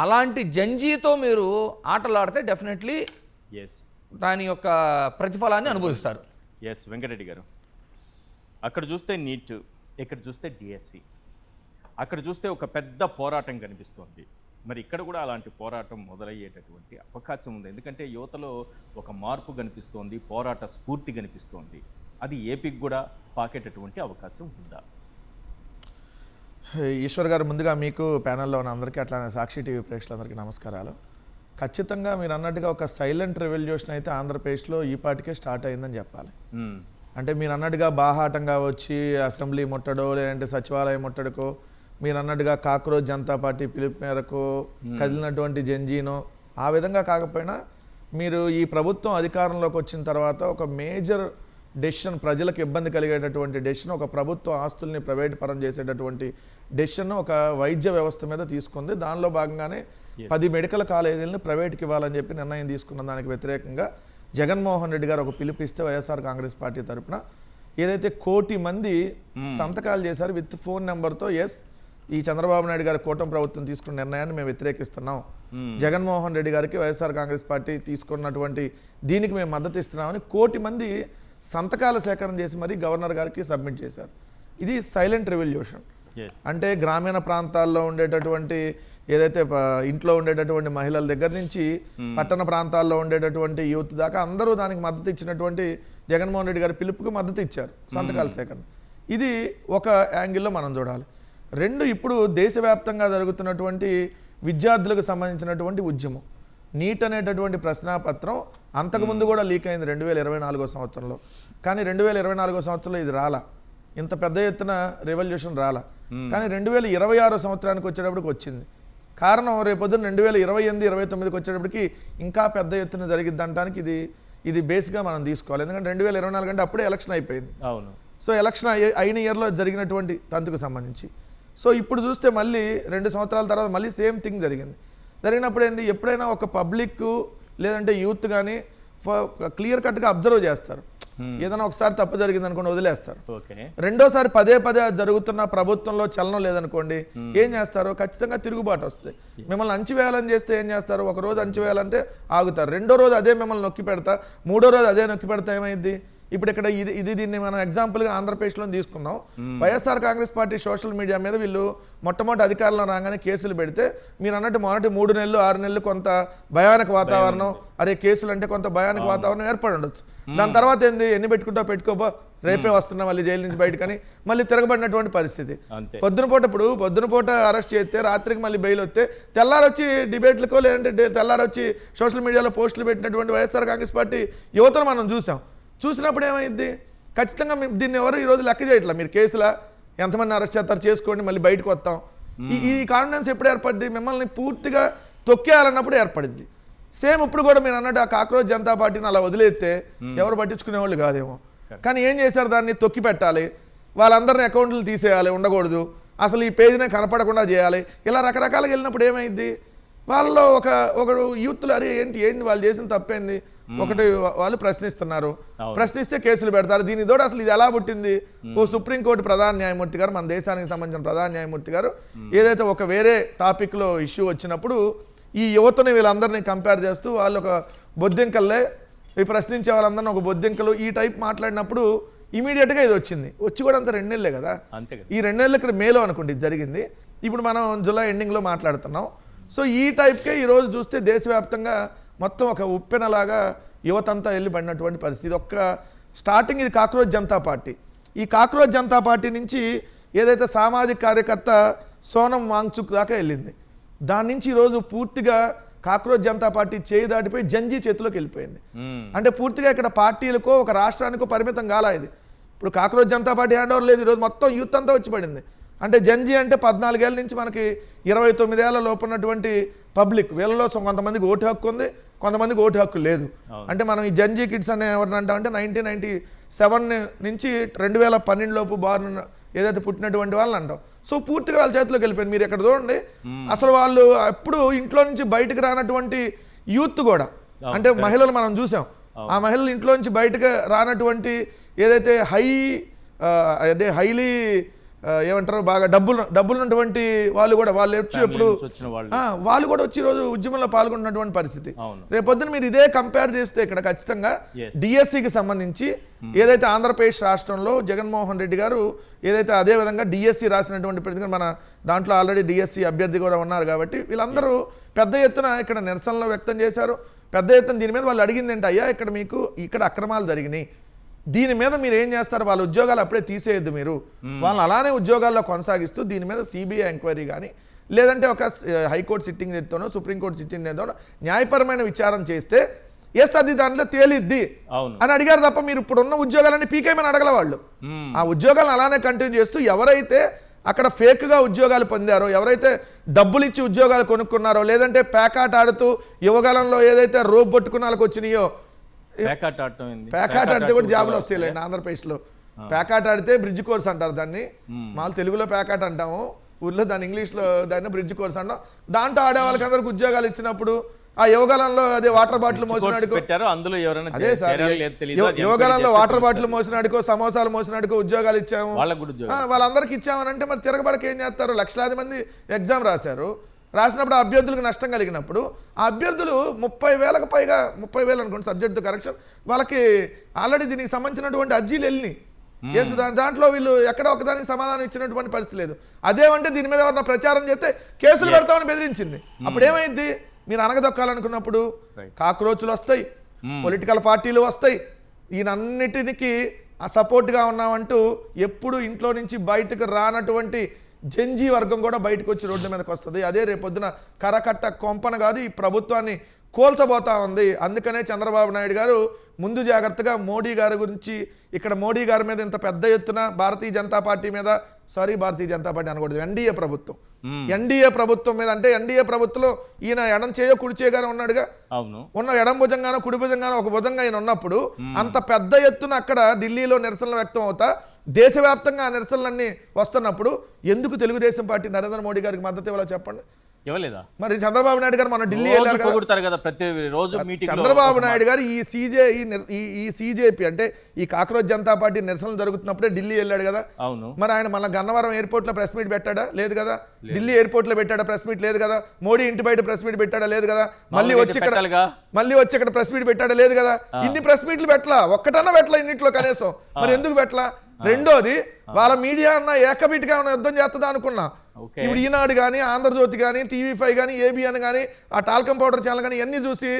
అలాంటి జంజీతో మీరు ఆటలాడితే డెఫినెట్లీ దాని యొక్క ప్రతిఫలాన్ని అనుభవిస్తారు. వెంకటరెడ్డి గారు, అక్కడ చూస్తే నీట్, ఇక్కడ చూస్తే డిఎస్సి, అక్కడ చూస్తే ఒక పెద్ద పోరాటం కనిపిస్తోంది. మరి ఇక్కడ కూడా అలాంటి పోరాటం మొదలయ్యేటటువంటి అవకాశం ఉంది. ఎందుకంటే యువతలో ఒక మార్పు కనిపిస్తోంది, పోరాట స్ఫూర్తి కనిపిస్తోంది. అది ఏపీకి కూడా పాకేటటువంటి అవకాశం ఉందా? ఈశ్వర్ గారు, ముందుగా మీకు ప్యానెల్లో ఉన్న అందరికీ అట్లానే సాక్షి టీవీ ప్రేక్షకులందరికీ నమస్కారాలు. ఖచ్చితంగా మీరు అన్నట్టుగా ఒక సైలెంట్ రెవల్యూషన్ అయితే ఆంధ్రప్రదేశ్లో ఈ పాటికే స్టార్ట్ అయిందని చెప్పాలి. అంటే మీరు అన్నట్టుగా బాహాటంగా వచ్చి అసెంబ్లీ ముట్టడో లేదంటే సచివాలయం ముట్టడికో, మీరు అన్నట్టుగా కాక్రోజ్ జనతా పార్టీ పిలుపు మేరకు కదిలినటువంటి జంజీనో ఆ విధంగా కాకపోయినా మీరు ఈ ప్రభుత్వం అధికారంలోకి వచ్చిన తర్వాత ఒక మేజర్ డెసిషన్, ప్రజలకు ఇబ్బంది కలిగేటటువంటి డెసిషన్, ఒక ప్రభుత్వ ఆస్తుల్ని ప్రైవేట్ పరం చేసేటటువంటి డెసిషన్ ఒక వైద్య వ్యవస్థ మీద తీసుకుంది. దానిలో భాగంగానే 10 మెడికల్ కాలేజీలను ప్రైవేట్కి ఇవ్వాలని చెప్పి నిర్ణయం తీసుకున్న దానికి వ్యతిరేకంగా జగన్మోహన్ రెడ్డి గారు ఒక పిలుపిస్తే వైఎస్ఆర్ కాంగ్రెస్ పార్టీ తరఫున ఏదైతే 1 కోటి మంది సంతకాలు చేశారు విత్ ఫోన్ నెంబర్తో, ఎస్ ఈ చంద్రబాబు నాయుడు గారి కూటమి ప్రభుత్వం తీసుకున్న నిర్ణయాన్ని మేము వ్యతిరేకిస్తున్నాం, జగన్మోహన్ రెడ్డి గారికి వైఎస్ఆర్ కాంగ్రెస్ పార్టీ తీసుకున్నటువంటి దీనికి మేము మద్దతు ఇస్తున్నామని 1 కోటి మంది సంతకాల సేకరణ చేసి మరీ గవర్నర్ గారికి సబ్మిట్ చేశారు. ఇది సైలెంట్ రెవల్యూషన్. అంటే గ్రామీణ ప్రాంతాల్లో ఉండేటటువంటి ఏదైతే ఇంట్లో ఉండేటటువంటి మహిళల దగ్గర నుంచి పట్టణ ప్రాంతాల్లో ఉండేటటువంటి యూత్ దాకా అందరూ దానికి మద్దతు ఇచ్చినటువంటి జగన్మోహన్ రెడ్డి గారి పిలుపుకి మద్దతు ఇచ్చారు సంతకాల సేకరణ. ఇది ఒక యాంగిల్లో మనం చూడాలి. 2, ఇప్పుడు దేశవ్యాప్తంగా జరుగుతున్నటువంటి విద్యార్థులకు సంబంధించినటువంటి ఉద్యమం, నీట్ అనేటటువంటి ప్రశ్నాపత్రం అంతకుముందు కూడా లీక్ అయింది 2024 సంవత్సరంలో. కానీ 2024 సంవత్సరంలో ఇది రాలా, ఇంత పెద్ద ఎత్తున రెవల్యూషన్ రాలా. కానీ 2026 సంవత్సరానికి వచ్చేటప్పటికి వచ్చింది. కారణం రేపొద్దున 2028, 29కి వచ్చేటప్పటికి ఇంకా పెద్ద ఎత్తున జరిగిద్ది అనడానికి ఇది బేస్గా మనం తీసుకోవాలి. ఎందుకంటే 2024 అంటే అప్పుడే ఎలక్షన్ అయిపోయింది. అవును. సో ఎలక్షన్ అయిన ఇయర్లో జరిగినటువంటి తంతుకు సంబంధించి. సో ఇప్పుడు చూస్తే మళ్ళీ 2 సంవత్సరాల తర్వాత మళ్ళీ సేమ్ థింగ్ జరిగింది. జరిగినప్పుడు ఏంది, ఎప్పుడైనా ఒక పబ్లిక్ లేదంటే యూత్ కానీ క్లియర్ కట్గా అబ్జర్వ్ చేస్తారు. ఏదైనా ఒకసారి తప్పు జరిగింది అనుకోండి వదిలేస్తారు. రెండోసారి పదే జరుగుతున్న ప్రభుత్వంలో చలనం లేదనుకోండి ఏం చేస్తారు, ఖచ్చితంగా తిరుగుబాటు వస్తుంది. మిమ్మల్ని అంచివేయాలని చేస్తే ఏం చేస్తారు, ఒక రోజు అంచివేయాలంటే ఆగుతారు, రెండో రోజు అదే మిమ్మల్ని నొక్కి పెడతా, మూడో రోజు అదే నొక్కి పెడతా ఏమైంది. ఇప్పుడు ఇక్కడ దీన్ని మనం ఎగ్జాంపుల్గా ఆంధ్రప్రదేశ్లో తీసుకుందాం. YSR Congress party social media మీద వీళ్ళు మొట్టమొదటి అధికారంలో రాగానే కేసులు పెడితే మీరు అన్నట్టు మొదటి 3 నెలలు 6 నెలలు కొంత భయానక వాతావరణం, అరే కేసులు అంటే కొంత భయానక వాతావరణం ఏర్పడి ఉండొచ్చు. దాని తర్వాత ఏంది, ఎన్ని పెట్టుకుంటా పెట్టుకోబో, రేపే వస్తున్నా మళ్ళీ జైలు నుంచి బయటకని మళ్ళీ తిరగబడినటువంటి పరిస్థితి. పొద్దునపూట అరెస్ట్ చేస్తే రాత్రికి మళ్ళీ బెయిల్ వస్తే తెల్లారొచ్చి డిబేట్లకో లేదంటే తెల్లారొచ్చి సోషల్ మీడియాలో పోస్టులు పెట్టినటువంటి వైఎస్ఆర్ కాంగ్రెస్ పార్టీ యువతను మనం చూసినప్పుడు ఏమైంది, ఖచ్చితంగా దీన్ని ఎవరు ఈరోజు లెక్క చేయట్లా. మీరు కేసులా ఎంతమంది అరెస్ట్ చేస్తారు చేసుకోండి, మళ్ళీ బయటకు వస్తాం. ఈ కాన్ఫిడెన్స్ ఎప్పుడు ఏర్పడింది, మిమ్మల్ని పూర్తిగా తొక్కేయాలన్నప్పుడు ఏర్పడింది. సేమ్ ఇప్పుడు కూడా మీరు అన్నట్టు ఆ కాక్రోజ్ జనతా పార్టీని అలా వదిలేస్తే ఎవరు పట్టించుకునేవాళ్ళు కాదేమో. కానీ ఏం చేశారు, దాన్ని తొక్కి పెట్టాలి, వాళ్ళందరినీ అకౌంట్లు తీసేయాలి, ఉండకూడదు, అసలు ఈ పేజీనే కనపడకుండా చేయాలి. ఇలా రకరకాలుగా వెళ్ళినప్పుడు ఏమైంది, వాళ్ళలో ఒకడు యూత్లు అరే ఏంటి వాళ్ళు చేసిన తప్పేంది, ఒకటి వాళ్ళు ప్రశ్నిస్తున్నారు, ప్రశ్నిస్తే కేసులు పెడతారు. దీని తోడు అసలు ఇది ఎలా పుట్టింది, ఓ సుప్రీంకోర్టు ప్రధాన న్యాయమూర్తి గారు, మన దేశానికి సంబంధించిన ప్రధాన న్యాయమూర్తి గారు ఏదైతే ఒక వేరే టాపిక్లో ఇష్యూ వచ్చినప్పుడు ఈ యువతని వీళ్ళందరినీ కంపేర్ చేస్తూ వాళ్ళు ఒక బొద్దింకల్లే, ఈ ప్రశ్నించే వాళ్ళందరినీ ఒక బొద్దింకలు ఈ టైప్ మాట్లాడినప్పుడు ఇమీడియట్గా ఇది వచ్చి కూడా అంత 2 నెలలే కదా, ఈ 2 నెలల క్రితం మేలో అనుకోండి ఇది జరిగింది. ఇప్పుడు మనం జూలై ఎండింగ్లో మాట్లాడుతున్నాం. సో ఈ టైప్కే ఈరోజు చూస్తే దేశవ్యాప్తంగా మొత్తం ఒక ఉప్పెనలాగా యువతంతా వెళ్ళి పడినటువంటి పరిస్థితి. ఒక్క స్టార్టింగ్ ఇది కాక్రోజ్ జనతా పార్టీ. ఈ కాక్రోజ్ జనతా పార్టీ నుంచి ఏదైతే సామాజిక కార్యకర్త సోనం వాంగ్చుక్ దాకా వెళ్ళింది, దాని నుంచి ఈరోజు పూర్తిగా కాక్రోజ్ జనతా పార్టీ చేయి దాటిపోయి జంజీ చేతిలోకి వెళ్ళిపోయింది. అంటే పూర్తిగా ఇక్కడ పార్టీలకో ఒక రాష్ట్రానికో పరిమితం కాలా ఇది. ఇప్పుడు cockroach Janata party hand over లేదు, ఈరోజు మొత్తం యూత్ అంతా వచ్చి పడింది. అంటే జంజీ అంటే 14 ఏళ్ళ నుంచి మనకి 29 ఏళ్ల లోపు ఉన్నటువంటి పబ్లిక్, వీళ్ళలో కొంతమందికి ఓటు హక్కు ఉంది, కొంతమందికి ఓటు హక్కు లేదు. అంటే మనం ఈ జంజీ కిడ్స్ అనే ఎవరిని అంటామంటే 1997 నుంచి 2012 లోపు బార్న్ ఏదైతే పుట్టినటువంటి వాళ్ళని అంటాం. సో పూర్తిగా వాళ్ళ చేతిలోకి వెళ్ళిపోయింది. మీరు ఎక్కడ చూడండి, అసలు వాళ్ళు ఎప్పుడు ఇంట్లో నుంచి బయటకు రానటువంటి యూత్ కూడా, అంటే మహిళలు మనం చూసాం, ఆ మహిళలు ఇంట్లో నుంచి బయటకు రానటువంటి ఏదైతే హైలీ ఏమంటారు బాగా డబ్బులు ఉన్నటువంటి వాళ్ళు కూడా వాళ్ళు వచ్చి ఎప్పుడు వాళ్ళు కూడా వచ్చి ఈరోజు ఉద్యమంలో పాల్గొన్నటువంటి పరిస్థితి. రేపొద్దున మీరు ఇదే కంపేర్ చేస్తే ఇక్కడ ఖచ్చితంగా డిఎస్సికి సంబంధించి ఏదైతే ఆంధ్రప్రదేశ్ రాష్ట్రంలో జగన్మోహన్ రెడ్డి గారు ఏదైతే అదే విధంగా డిఎస్సి రాసినటువంటి ప్రతి మన దాంట్లో ఆల్రెడీ డిఎస్సి అభ్యర్థి కూడా ఉన్నారు కాబట్టి వీళ్ళందరూ పెద్ద ఎత్తున ఇక్కడ నిరసనలు వ్యక్తం చేశారు. పెద్ద ఎత్తున దీని మీద వాళ్ళు అడిగింది ఏంటి, అయ్యా ఇక్కడ అక్రమాలు జరిగినాయి, దీని మీద మీరు ఏం చేస్తారు, వాళ్ళ ఉద్యోగాలు అప్పుడే తీసేయద్దు, మీరు వాళ్ళని అలానే ఉద్యోగాల్లో కొనసాగిస్తూ దీని మీద సిబిఐ ఎంక్వైరీ కానీ లేదంటే ఒక హైకోర్టు సిట్టింగ్ జడ్జితోనో సుప్రీంకోర్టు సిట్టింగ్ జడ్జితోనో న్యాయపరమైన విచారం చేస్తే ఎస్ అది దాంట్లో తేలిద్ది అని అడిగారు తప్ప మీరు ఇప్పుడున్న ఉద్యోగాలన్నీ పీకేమని అడగల వాళ్ళు. ఆ ఉద్యోగాలను అలానే కంటిన్యూ చేస్తూ ఎవరైతే అక్కడ ఫేక్గా ఉద్యోగాలు పొందారో, ఎవరైతే డబ్బులు ఇచ్చి ఉద్యోగాలు కొనుక్కున్నారో, లేదంటే ప్యాకాట్ ఆడుతూ యువకాలంలో ఏదైతే రోప్ పట్టుకున్న వాళ్ళకి వచ్చినాయో, ప్యాకాట్ ఆడితే కూడా జాబులు వస్తాయిలేండి ఆంధ్రప్రదేశ్లో. ప్యాకాట్ ఆడితే బ్రిడ్జ్ కోర్స్ అంటారు దాన్ని, మాకు తెలుగులో ప్యాకాట్ అంటాము, ఊర్లో దాన్ని ఇంగ్లీష్లో దాన్ని బ్రిడ్జ్ కోర్స్ అంటాం. దాంట్లో ఆడే వాళ్ళకి అందరికి ఉద్యోగాలు ఇచ్చినప్పుడు ఆ యువకాలంలో అదే వాటర్ బాటిల్ మోసినాడుకో, అదే సార్ యువకాలంలో వాటర్ బాటిల్ మోసినాడుకో, సమోసాలు మోసినాడుకో ఉద్యోగాలు ఇచ్చాము, వాళ్ళందరికీ ఇచ్చామని అంటే మరి తిరగబడక ఏం చేస్తారు? లక్షలాది మంది ఎగ్జామ్ రాసినప్పుడు ఆ అభ్యర్థులకు నష్టం కలిగినప్పుడు ఆ అభ్యర్థులు 30,000కు పైగా 30,000 అనుకోండి సబ్జెక్టు కరెక్షన్, వాళ్ళకి ఆల్రెడీ దీనికి సంబంధించినటువంటి అర్జీలు వెళ్ళి దాంట్లో వీళ్ళు ఎక్కడ ఒకదానికి సమాధానం ఇచ్చినటువంటి పరిస్థితి లేదు. అదేమంటే దీని మీద ఎవరన్నా ప్రచారం చేస్తే కేసులు పెడతామని బెదిరించింది. అప్పుడు ఏమైంది? మీరు అనగదొక్కాలనుకున్నప్పుడు కాక్రోచ్లు వస్తాయి, పొలిటికల్ పార్టీలు వస్తాయి, ఈయనన్నిటికి సపోర్ట్గా ఉన్నామంటూ ఎప్పుడు ఇంట్లో నుంచి బయటకు రానటువంటి జంజీ వర్గం కూడా బయటకు వచ్చి రోడ్డు మీదకి వస్తుంది. అదే రేపొద్దున కరకట్ట కొంపన కాదు ఈ ప్రభుత్వాన్ని కోల్చబోతా ఉంది. అందుకనే చంద్రబాబు నాయుడు గారు ముందు జాగ్రత్తగా మోడీ గారి గురించి, ఇక్కడ మోడీ గారి మీద ఇంత పెద్ద ఎత్తున భారతీయ జనతా పార్టీ మీద, భారతీయ జనతా పార్టీ అనకూడదు, ఎన్డీఏ ప్రభుత్వం, ఎన్డీఏ ప్రభుత్వం మీద, అంటే ఎన్డీఏ ప్రభుత్వంలో ఈయన ఎడం చేయో కుడి చేయగానే ఉన్నాడుగా, ఉన్న ఎడం భుజంగానో కుడి భుజంగానో ఒక భుజంగా ఆయన ఉన్నప్పుడు అంత పెద్ద ఎత్తున అక్కడ ఢిల్లీలో నిరసనలు వ్యక్తం అవుతా దేశవ్యాప్తంగా ఆ నిరసనలన్నీ వస్తున్నప్పుడు ఎందుకు తెలుగుదేశం పార్టీ నరేంద్ర మోడీ గారికి మద్దతు ఇవ్వాలో చెప్పండి? ఇవ్వలేదా? మరి చంద్రబాబు నాయుడు గారు మన ఢిల్లీ చంద్రబాబు నాయుడు గారు ఈ సిజేపీ అంటే ఈ కాక్రోచ్ జనతా పార్టీ నిరసనలు జరుగుతున్నప్పుడే ఢిల్లీ వెళ్ళాడు కదా. అవును. మరి ఆయన మన గన్నవరం ఎయిర్పోర్ట్ లో ప్రెస్ మీట్ పెట్టాడా? లేదు కదా. ఢిల్లీ ఎయిర్పోర్ట్ లో పెట్టాడా ప్రెస్ మీట్? లేదు కదా. మోడీ ఇంటి బయట ప్రెస్ మీట్ పెట్టాడా? లేదు కదా. మళ్ళీ వచ్చి ఇక్కడ ప్రెస్ మీట్ పెట్టాడా? లేదు కదా. ఇన్ని ప్రెస్ మీట్లు పెట్టలా, ఒక్కటన్నా పెట్టలా ఇన్నిట్లో కనీసం. మరి ఎందుకు పెట్టలా? రెండోది, వాళ్ళ మీడియా అన్న ఏకబిటిగా యుద్ధం చేస్తుందా అనుకున్నా. ఇప్పుడు ఈనాడు కానీ, ఆంధ్రజ్యోతి కానీ, TV5 కానీ, ABN కానీ, ఆ టాల్కం పౌడర్ ఛానల్ కానీ ఇవన్నీ చూసి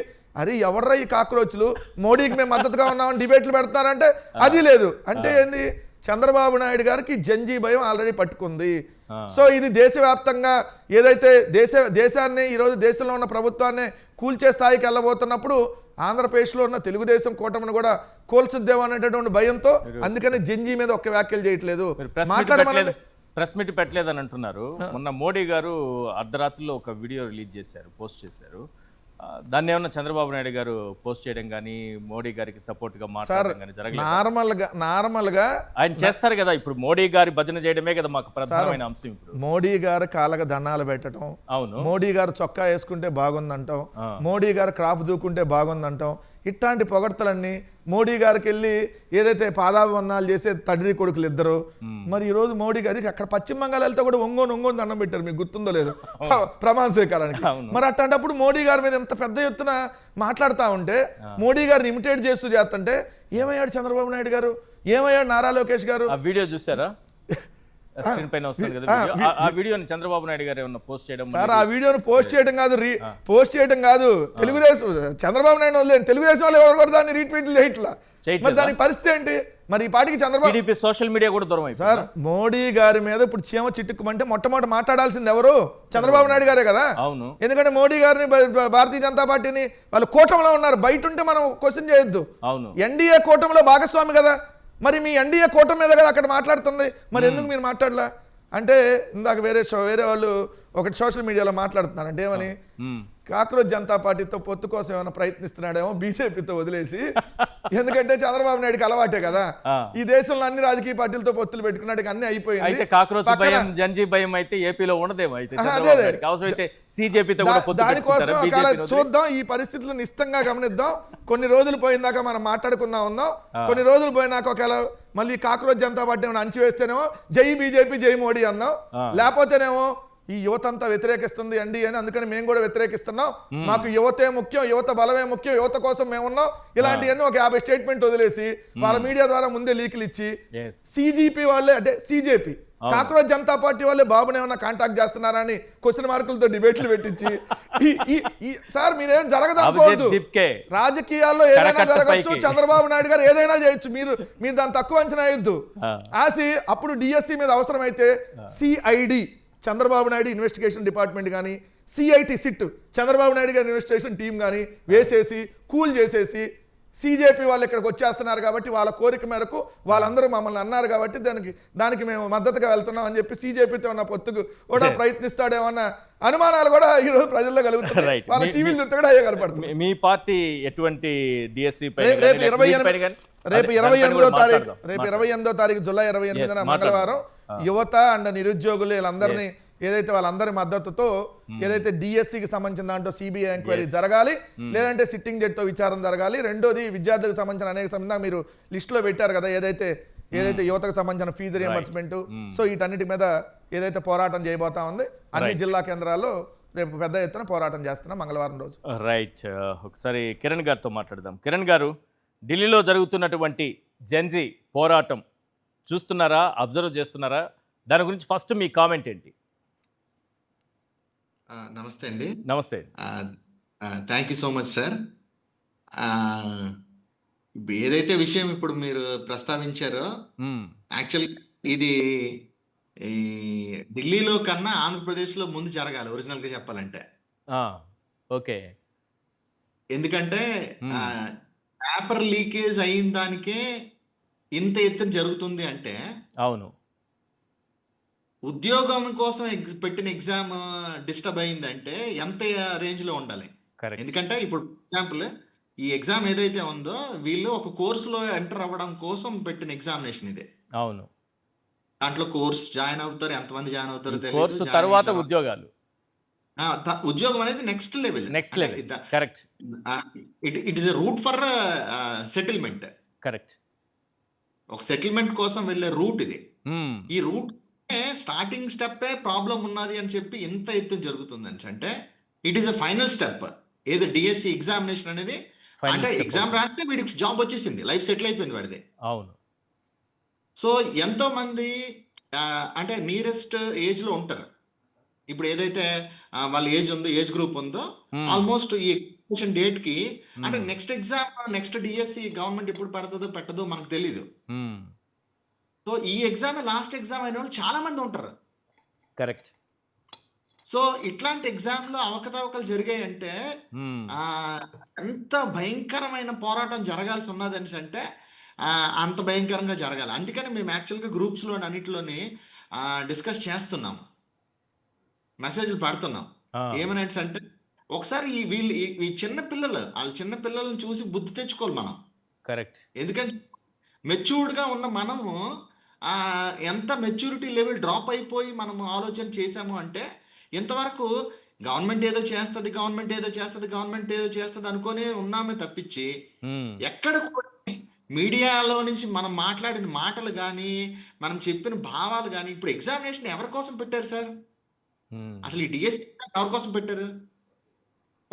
అరే ఎవర్రా ఈ కాక్రోచ్లు, మోడీకి మేము మద్దతుగా ఉన్నామని డిబేట్లు పెడతారంటే అది లేదు. అంటే ఏంది? చంద్రబాబు నాయుడు గారికి జంజీ భయం ఆల్రెడీ పట్టుకుంది. సో ఇది దేశవ్యాప్తంగా ఏదైతే దేశాన్ని ఈరోజు దేశంలో ఉన్న ప్రభుత్వాన్ని కూల్చే స్థాయికి వెళ్ళబోతున్నప్పుడు ఆంధ్రప్రదేశ్లో ఉన్న తెలుగుదేశం కూటమిని కూడా కోల్చుద్దేమో అనేటటువంటి భయంతో అందుకని జంజీ మీద ఒక్క వ్యాఖ్యలు చేయట్లేదు. ప్రెస్ మీట్ పెట్టలేదని అంటున్నారు. మొన్న మోడీ గారు అర్ధరాత్రిలో ఒక వీడియో రిలీజ్ చేశారు, పోస్ట్ చేశారు. దాన్ని ఏమన్నా చంద్రబాబు నాయుడు గారు పోస్ట్ చేయడం కానీ, మోడీ గారికి సపోర్ట్ గా మాట్లాడడం కానీ జరగలేదు? నార్మల్ గా ఆయన చేస్తారు కదా. ఇప్పుడు మోడీ గారి భజన చేయడమే కదా మాకు ప్రధానమైన అంశం. ఇప్పుడు మోడీ గారు కాళ్ళగా దండాలు పెట్టడం, అవును, మోడీ గారు చొక్కా వేసుకుంటే బాగుందంటాం, మోడీ గారు క్రాప్ దూకుంటే బాగుందంటాం, ఇట్లాంటి పొగడ్తలన్నీ మోడీ గారికి వెళ్ళి ఏదైతే పాదాభివందనాలు చేసే తండ్రి కొడుకులు ఇద్దరు. మరి ఈ రోజు మోడీ గారికి అక్కడ పశ్చిమ బంగాల్ వెళ్తే కూడా ఒంగోని దండం పెట్టారు, మీకు గుర్తుందో లేదు, ప్రమాణ స్వీకారానికి. మరి అట్లాంటప్పుడు మోడీ గారి మీద ఎంత పెద్ద ఎత్తున మాట్లాడుతూ ఉంటే, మోడీ గారిని ఇమిటేట్ చేస్తుంటే ఏమయ్యాడు చంద్రబాబు నాయుడు గారు, ఏమయ్యాడు నారా లోకేష్ గారు? ఆ వీడియో చూసారా? స్క్రీన్ పైన వస్తుంది కదా ఆ వీడియోని చంద్రబాబు నాయుడు గారు ఏమన్నా పోస్ట్ చేయడం? సార్ ఆ వీడియోని పోస్ట్ చేయడం కాదు, తెలుగుదేశం చంద్రబాబు నాయుడు వదిలేదు, తెలుగుదేశం వాళ్ళు ఎవరు కూడా దాన్ని రీట్వీట్లు చేయట్లా. మరి దానికి పరిస్థితి ఏంటి? మరి ఈ పార్టీకి చంద్రబాబు సోషల్ మీడియా కూడా దూరం అయిపోయింది. సార్ మోడీ గారి మీద ఇప్పుడు చీమ చిట్టుకుమంటే మొట్టమొదటి మాట్లాడాల్సింది ఎవరు? చంద్రబాబు నాయుడు గారే కదా. అవును. ఎందుకంటే మోడీ గారిని, భారతీయ జనతా పార్టీని వాళ్ళు కూటమిలో ఉన్నారు, బయట ఉంటే మనం క్వశ్చన్ చేయొద్దు. అవును. ఎన్డీఏ కూటమిలో భాగస్వామి కదా. మరి మీ ఎన్డీఏ కూటమి మీద కదా అక్కడ మాట్లాడుతుంది, మరి ఎందుకు మీరు మాట్లాడలా? అంటే ఇందాక వేరే వాళ్ళు ఒకటి సోషల్ మీడియాలో మాట్లాడుతున్నారు. అంటే ఏమని, కాక్రోచ్ జనతా పార్టీతో పొత్తు కోసం ఏమైనా ప్రయత్నిస్తున్నాడేమో బీజేపీతో వదిలేసి. ఎందుకంటే చంద్రబాబు నాయుడుకి అలవాటే కదా, ఈ దేశంలో అన్ని రాజకీయ పార్టీలతో పొత్తులు పెట్టుకున్నాడు, అన్ని అయిపోయింది. కాక్రోచ్ భయం, జంజీ భయం అయితే ఏపీలో ఉండదేమో. దానికోసం చూద్దాం, ఈ పరిస్థితులను నిశ్చితంగా గమనిద్దాం. కొన్ని రోజులు పోయిందాక మనం మాట్లాడుకుందాం ఉందాం. కొన్ని రోజులు పోయినాక ఒకవేళ మళ్ళీ కాక్రోచ్ జనతా పార్టీ ఏమైనా అంచివేస్తేనేమో జై బీజేపీ జై మోడీ అందాం, లేకపోతేనేమో ఈ యువత అంతా వ్యతిరేకిస్తుంది ఎన్డీఏ అని, అందుకని మేము కూడా వ్యతిరేకిస్తున్నాం, మాకు యువతే ముఖ్యం, యువత బలమే ముఖ్యం, యువత కోసం మేమున్నాం, ఇలాంటివన్నీ ఒక 50 స్టేట్మెంట్ వదిలేసి వాళ్ళ మీడియా ద్వారా ముందే లీకులు ఇచ్చి సిజిపి వాళ్ళే, అంటే సిజేపీ కాక్రోచ్ జనతా పార్టీ వాళ్ళే బాబుని ఏమన్నా కాంటాక్ట్ చేస్తున్నారా అని క్వశ్చన్ మార్కులతో డిబేట్లు పెట్టించి సార్ మీరేం జరగదనుకోవద్దు. రాజకీయాల్లో ఏదైనా జరగచ్చు, చంద్రబాబు నాయుడు గారు ఏదైనా చేయొచ్చు, మీరు దాన్ని తక్కువ అంచనా వేయొద్దు. అప్పుడు డిఎస్సి మీద అవసరమైతే CID Chandrababu Naidu investigation department కానీ సిఐటి సిట్ చంద్రబాబు నాయుడు గారి ఇన్వెస్టిగేషన్ టీం కానీ వేసేసి కూల్ చేసేసి సిజేపీ వాళ్ళు ఇక్కడికి వచ్చేస్తున్నారు కాబట్టి వాళ్ళ కోరిక మేరకు వాళ్ళందరూ మమ్మల్ని అన్నారు కాబట్టి దానికి మేము మద్దతుగా వెళ్తున్నాం అని చెప్పి సిజేపీతో ఉన్న పొత్తుకు కూడా ప్రయత్నిస్తాడేమన్న అనుమానాలు కూడా ఈ రోజు ప్రజల్లో కలుగుతున్నాయి. Right. వాళ్ళ టీవీలు చూస్తే కూడా అయ్యే కనపడుతుంది. మీ పార్టీ ఎటువంటి డిఎస్సి రేపు 28వ తారీఖు జూలై 28న మంగళవారం యువత అండ్ నిరుద్యోగులు వీళ్ళందరినీ ఏదైతే వాళ్ళందరి మద్దతుతో ఏదైతే డిఎస్సికి సంబంధించిన దాంట్లో సిబిఐ ఎంక్వైరీ జరగాలి, లేదంటే సిట్టింగ్ జడ్జితో విచారణ జరగాలి. రెండోది విద్యార్థులకు సంబంధించిన అనేక సంబంధం మీరు లిస్టులో పెట్టారు కదా, ఏదైతే యువతకు సంబంధించిన ఫీజు రియంబర్స్మెంట్. సో వీటన్నిటి మీద ఏదైతే పోరాటం చేయబోతా ఉంది అన్ని జిల్లా కేంద్రాల్లో రేపు పెద్ద ఎత్తున పోరాటం చేస్తున్నాం మంగళవారం రోజు. రైట్, ఒకసారి కిరణ్ గారితో మాట్లాడదాం. కిరణ్ గారు, ఢిల్లీలో జరుగుతున్నటువంటి జెన్జీ పోరాటం చూస్తున్నారా, అబ్జర్వ్ చేస్తున్నారా? దాని గురించి ఫస్ట్ మీ కామెంట్ ఏంటి? నమస్తే అండి. నమస్తే. Thank you so much sir. ఏదైతే విషయం ఇప్పుడు మీరు ప్రస్తావించారో యాక్చువల్ ఇది ఈ ఢిల్లీలో కన్నా ఆంధ్రప్రదేశ్లో ముందు జరగాలి ఒరిజినల్గా చెప్పాలంటే. ఓకే. ఎందుకంటే పేపర్ లీకేజ్ అయిన దానికే ఇంత ఎత్తున జరుగుతుంది అంటే అవును, ఉద్యోగం కోసం పెట్టిన ఎగ్జామ్ డిస్టర్బ్ అయిందంటే ఎంత రేంజ్ లో ఉండాలి. ఎందుకంటే ఇప్పుడు ఎగ్జాంపుల్ ఈ ఎగ్జామ్ ఏదైతే ఉందో వీళ్ళు ఒక కోర్సులో ఎంటర్ అవ్వడం కోసం పెట్టిన ఎగ్జామినేషన్ ఇది. అవును, దాంట్లో కోర్స్ జాయిన్ అవుతారు, ఎంతమంది జాయిన్ అవుతారు కోర్సు తర్వాత ఉద్యోగాలు, ఉద్యోగం అనేది next level. Correct. It is a route for settlement. Correct. ఒక సెటిల్మెంట్ కోసం వెళ్ళే రూట్ ఇది. ఈ రూట్ స్టార్టింగ్ స్టెప్ ప్రాబ్లం ఉన్నది అని చెప్పి ఎంత ఎత్తున జరుగుతుంది అంటే it is a final step. ఏదో డిఎస్సి ఎగ్జామినేషన్ అనేది అంటే ఎగ్జామ్ రాస్తే వీడికి జాబ్ వచ్చేసింది, లైఫ్ సెటిల్ అయిపోయింది వాడిది. అవును. సో ఎంతో మంది అంటే నియరెస్ట్ ఏజ్ లో ఉంటారు. ఇప్పుడు ఏదైతే వాళ్ళ ఏజ్ ఉందో, ఏజ్ గ్రూప్ ఉందో, ఆల్మోస్ట్ ఈ ఎగ్జామినేషన్ డేట్ కి అంటే next exam, next DSC government ఎప్పుడు పెడతాదో పెట్టదో మనకు తెలీదు. సో ఈ ఎగ్జామ్ లాస్ట్ ఎగ్జామ్ అయిన వాళ్ళు చాలా మంది ఉంటారు. కరెక్ట్. సో ఇట్లాంటి ఎగ్జామ్ లో అవకతవకలు జరిగాయంటే ఎంత భయంకరమైన పోరాటం జరగాల్సి ఉన్నదని అంటే అంత భయంకరంగా జరగాలి. అందుకని మేము యాక్చువల్గా గ్రూప్స్లో అన్నిటిలోని డిస్కస్ చేస్తున్నాం, మెసేజ్లు పెడుతున్నాం. ఏమని అంటే ఒకసారి ఈ చిన్న పిల్లలు వాళ్ళ చిన్న పిల్లల్ని చూసి బుద్ధి తెచ్చుకోవాలి మనం. కరెక్ట్. ఎందుకంటే మెచ్యూర్డ్గా ఉన్న మనము ఎంత మెచ్యూరిటీ లెవెల్ డ్రాప్ అయిపోయి మనము ఆలోచన చేసాము అంటే ఇంతవరకు గవర్నమెంట్ ఏదో చేస్తుంది, గవర్నమెంట్ ఏదో చేస్తుంది, గవర్నమెంట్ ఏదో చేస్తుంది అనుకుని ఉన్నామే తప్పించి ఎక్కడ కూడా మీడియాలో నుంచి మనం మాట్లాడిన మాటలు కానీ మనం చెప్పిన భావాలు కానీ ఇప్పుడు ఎగ్జామినేషన్ ఎవరి కోసం పెట్టారు సార్? అసలు ఈ డిఎస్సి ఎవరి కోసం పెట్టారు?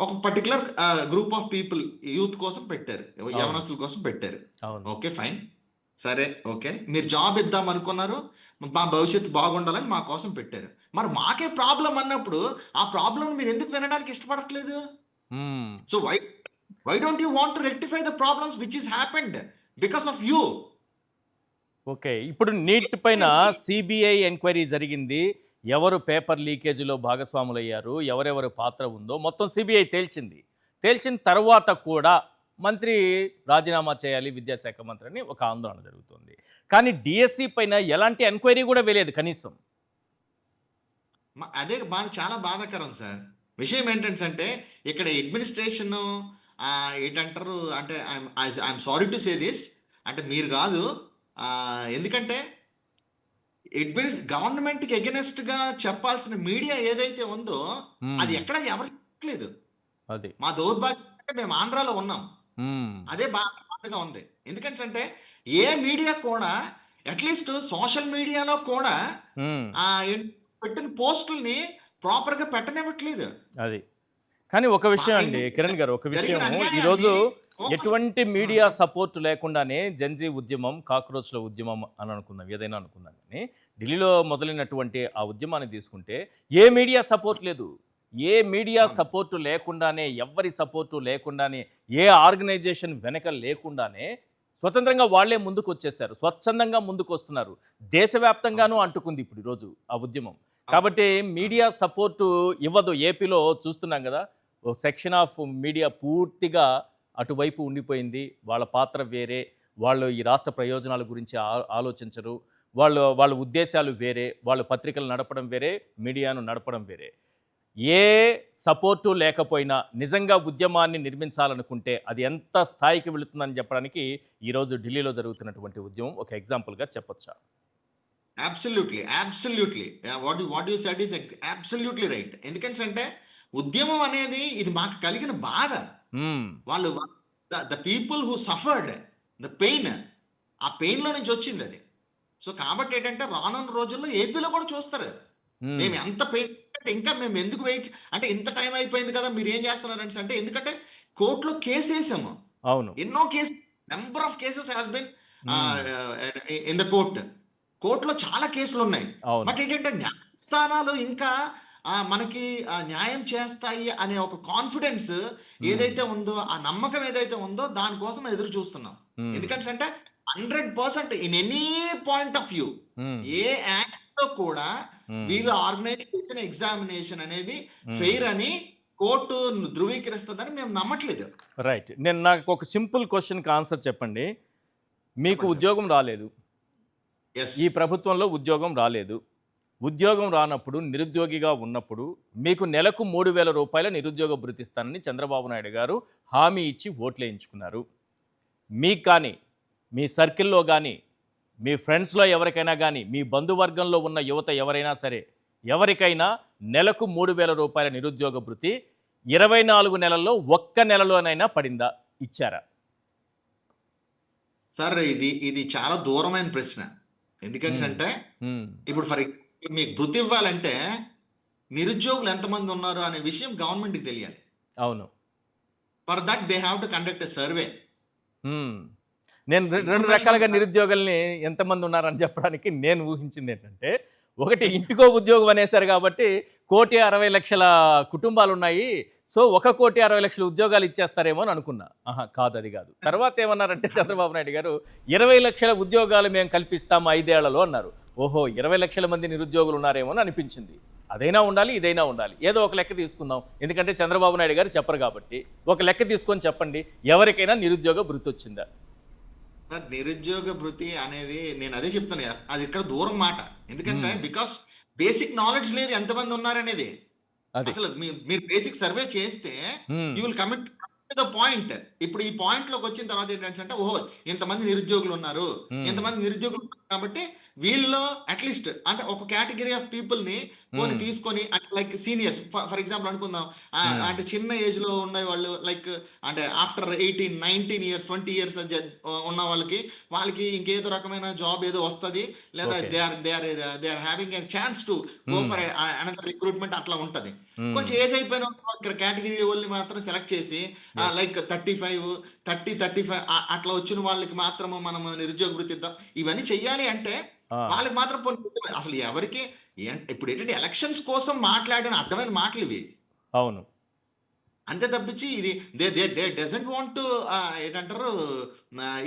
ఒక particular group of people, youth కోసం పెట్టారు, యవనస్తుల కోసం పెట్టారు. ఓకే ఫైన్, సరే ఓకే, మీరు జాబ్ ఇద్దాం అనుకున్నారు, మా భవిష్యత్తు బాగుండాలని మా కోసం పెట్టారు. మరి మాకే ప్రాబ్లం అన్నప్పుడు ఆ ప్రాబ్లం మీరు ఎందుకు వినడానికి ఇష్టపడట్లేదు? So why don't you want to rectify the problems which is happened because of you? Okay, ఇప్పుడు నీట్ పైన సిబిఐ ఎంక్వైరీ జరిగింది. ఎవరు పేపర్ లీకేజీలో భాగస్వాములు అయ్యారు, ఎవరెవరు పాత్ర ఉందో మొత్తం సిబిఐ తేల్చింది. తేల్చిన తర్వాత కూడా మంత్రి రాజీనామా చేయాలి, విద్యాశాఖ మంత్రి అని ఒక ఆందోళన జరుగుతుంది. కానీ డిఎస్సి పైన ఎలాంటి ఎంక్వైరీ కూడా వేయలేదు కనీసం. అదే చాలా బాధాకరం సార్. విషయం ఏంటంటే ఇక్కడ అడ్మినిస్ట్రేషన్ ఏంటంటారు అంటే I'm sorry to say this, అంటే మీరు కాదు, ఎందుకంటే గవర్నమెంట్కి ఎగెనెస్ట్ గా చెప్పాల్సిన మీడియా ఏదైతే ఉందో అది ఎక్కడ ఎవరికి లేదు. అది మా దౌర్భాగ్యం. మేము ఆంధ్రాలో ఉన్నాం, అదే బాధగా ఉంది. ఎందుకంటే ఏ మీడియా కూడా అట్లీస్ట్ సోషల్ మీడియాలో కూడా పెట్టిన పోస్టుల్ని ప్రాపర్ గా పెట్టనివ్వట్లేదు. అది కానీ ఒక విషయం అండి కిరణ్ గారు, ఒక విషయం, ఈరోజు ఎటువంటి మీడియా సపోర్ట్ లేకుండానే జెన్జీ ఉద్యమం, కాక్రోచ్ల ఉద్యమం అని అనుకుందాం, ఏదైనా అనుకుందాం, కానీ ఢిల్లీలో మొదలైనటువంటి ఆ ఉద్యమాన్ని తీసుకుంటే ఏ మీడియా సపోర్ట్ లేదు. ఏ మీడియా సపోర్టు లేకుండానే, ఎవరి సపోర్టు లేకుండానే, ఏ ఆర్గనైజేషన్ వెనక లేకుండానే స్వతంత్రంగా వాళ్లే ముందుకు వచ్చేసారు, స్వచ్ఛందంగా ముందుకు వస్తున్నారు. దేశవ్యాప్తంగానూ అంటుకుంది ఇప్పుడు ఈరోజు ఆ ఉద్యమం. కాబట్టి మీడియా సపోర్టు ఇవ్వదు. ఏపీలో చూస్తున్నాం కదా, ఓ సెక్షన్ ఆఫ్ మీడియా పూర్తిగా అటువైపు ఉండిపోయింది. వాళ్ళ పాత్ర వేరే, వాళ్ళు ఈ రాష్ట్ర ప్రయోజనాల గురించి ఆలోచించరు. వాళ్ళ ఉద్దేశాలు వేరే, వాళ్ళు పత్రికలు నడపడం వేరే, మీడియాను నడపడం వేరే. ఏ సపోర్టు లేకపోయినా నిజంగా ఉద్యమాన్ని నిర్మించాలనుకుంటే అది ఎంత స్థాయికి వెళుతుందని చెప్పడానికి ఈరోజు ఢిల్లీలో జరుగుతున్నటువంటి ఉద్యమం ఒక ఎగ్జాంపుల్గా చెప్పొచ్చా? Absolutely what you said is absolutely right. ఎందుకంటే ఉద్యమం అనేది ఇది మాకు కలిగిన బాధ. వాళ్ళు the people who suffered the pain, ఆ పెయిన్ లో నుంచి వచ్చింది అది. సో కాబట్టి ఏంటంటే రానున్న రోజుల్లో ఏపీలో కూడా చూస్తారు మేము ఎంత పెయిన్. ఇంకా మేము ఎందుకు వెయిట్ అంటే ఇంత టైం అయిపోయింది కదా మీరు ఏం చేస్తున్నారంటే అంటే ఎందుకంటే కోర్టులో కేసు వేసాము. అవును, ఎన్నో case, number of cases has been in the కోర్టులో చాలా కేసులు ఉన్నాయి. బట్ ఏంటంటే న్యాయస్థానాలు ఇంకా మనకి న్యాయం చేస్తాయి అనే ఒక కాన్ఫిడెన్స్ ఏదైతే ఉందో, ఆ నమ్మకం ఏదైతే ఉందో దానికోసం ఎదురు చూస్తున్నాం. ఎందుకంటే 100% in any point of view A act లో కూడా వీళ్ళు ఆర్గనైజ్ చేసిన ఎగ్జామినేషన్ అనేది ఫెయిర్ అని కోర్టు ధృవీకరిస్తుందని మేము నమ్మట్లేదు. రైట్. నాకు ఒక సింపుల్ క్వశ్చన్కి ఆన్సర్ చెప్పండి. మీకు ఉద్యోగం రాలేదు, ఈ ప్రభుత్వంలో ఉద్యోగం రాలేదు. ఉద్యోగం రానప్పుడు, నిరుద్యోగిగా ఉన్నప్పుడు మీకు నెలకు 3,000 రూపాయల నిరుద్యోగ భృతి ఇస్తానని చంద్రబాబు నాయుడు గారు హామీ ఇచ్చి ఓట్లు వేయించుకున్నారు. మీకు కానీ, మీ సర్కిల్లో కానీ, మీ ఫ్రెండ్స్లో ఎవరికైనా కానీ, మీ బంధువర్గంలో ఉన్న యువత ఎవరైనా సరే ఎవరికైనా నెలకు 3,000 రూపాయల నిరుద్యోగ భృతి 24 నెలల్లో ఒక్క నెలలోనైనా పడిందా? ఇచ్చారా? సార్ ఇది చాలా దూరమైన ప్రశ్న. ఎందుకంటే ఇప్పుడు ఫర్ ఎగ్జాంపుల్ మీకు భృతి ఇవ్వాలంటే నిరుద్యోగులు ఎంతమంది ఉన్నారు అనే విషయం గవర్నమెంట్కి తెలియాలి. అవును. For that they have to conduct a survey. నేను రెండు రకాలుగా నిరుద్యోగుల్ని ఎంతమంది ఉన్నారని చెప్పడానికి నేను ఊహించింది ఏంటంటే, ఒకటి ఇంటికో ఉద్యోగం అనేసారు కాబట్టి 1,60,00,000 కుటుంబాలు ఉన్నాయి, సో 1,60,00,000 ఉద్యోగాలు ఇచ్చేస్తారేమో అని అనుకున్నా. కాదు, అది కాదు. తర్వాత ఏమన్నారంటే చంద్రబాబు నాయుడు గారు 20 లక్షల ఉద్యోగాలు మేము కల్పిస్తాము 5 ఏళ్లలో అన్నారు. ఓహో, 20 లక్షల మంది నిరుద్యోగులు ఉన్నారేమో అని అనిపించింది. అదైనా ఉండాలి, ఇదైనా ఉండాలి. ఏదో ఒక లెక్క తీసుకుందాం, ఎందుకంటే చంద్రబాబు నాయుడు గారు చెప్పరు కాబట్టి. ఒక లెక్క తీసుకొని చెప్పండి, ఎవరికైనా నిరుద్యోగ భృతి వచ్చిందా? సార్, నిరుద్యోగ భృతి అనేది నేను అదే చెప్తాను కదా, అది ఇక్కడ దూరం మాట. ఎందుకంటే బికాస్ బేసిక్ నాలెడ్జ్ లేదు ఎంతమంది ఉన్నారనేది. అసలు మీరు బేసిక్ సర్వే చేస్తే you will commit the point. ఇప్పుడు ఈ పాయింట్ లోకి వచ్చిన తర్వాత ఏంటంటే ఓహో ఇంతమంది నిరుద్యోగులు ఉన్నారు, ఇంతమంది నిరుద్యోగులు కాబట్టి వీళ్ళలో అట్లీస్ట్ అంటే ఒక కేటగిరీ ఆఫ్ పీపుల్ ని తీసుకొని అంటే లైక్ సీనియర్స్ ఫర్ ఎగ్జాంపుల్ అనుకుందాం, అంటే చిన్న ఏజ్ లో ఉండే వాళ్ళు లైక్ అంటే ఆఫ్టర్ 18, 19 ఇయర్స్ 20 ఇయర్స్ ఉన్న వాళ్ళకి ఇంకేదో రకమైన జాబ్ ఏదో వస్తుంది, లేదా they are having a chance to go for another recruitment అట్లా ఉంటది. కొంచెం ఏజ్ అయిపోయిన కేటగిరీ వాళ్ళని మాత్రం సెలెక్ట్ చేసి లైక్ 35, 35 అట్లా వచ్చిన వాళ్ళకి మాత్రము మనం నిరుద్యోగ వృత్తి ఇద్దాం. ఇవన్నీ చెయ్యాలి అంటే వాళ్ళకి మాత్రం అసలు ఎవరికి ఇప్పుడు ఏంటంటే ఎలక్షన్స్ కోసం మాట్లాడిన అర్థమైన మాటలు ఇవి. అవును, అంతే తప్పించి ఇది దే డజంట్ వాంట్ టు ఏంటంటారు.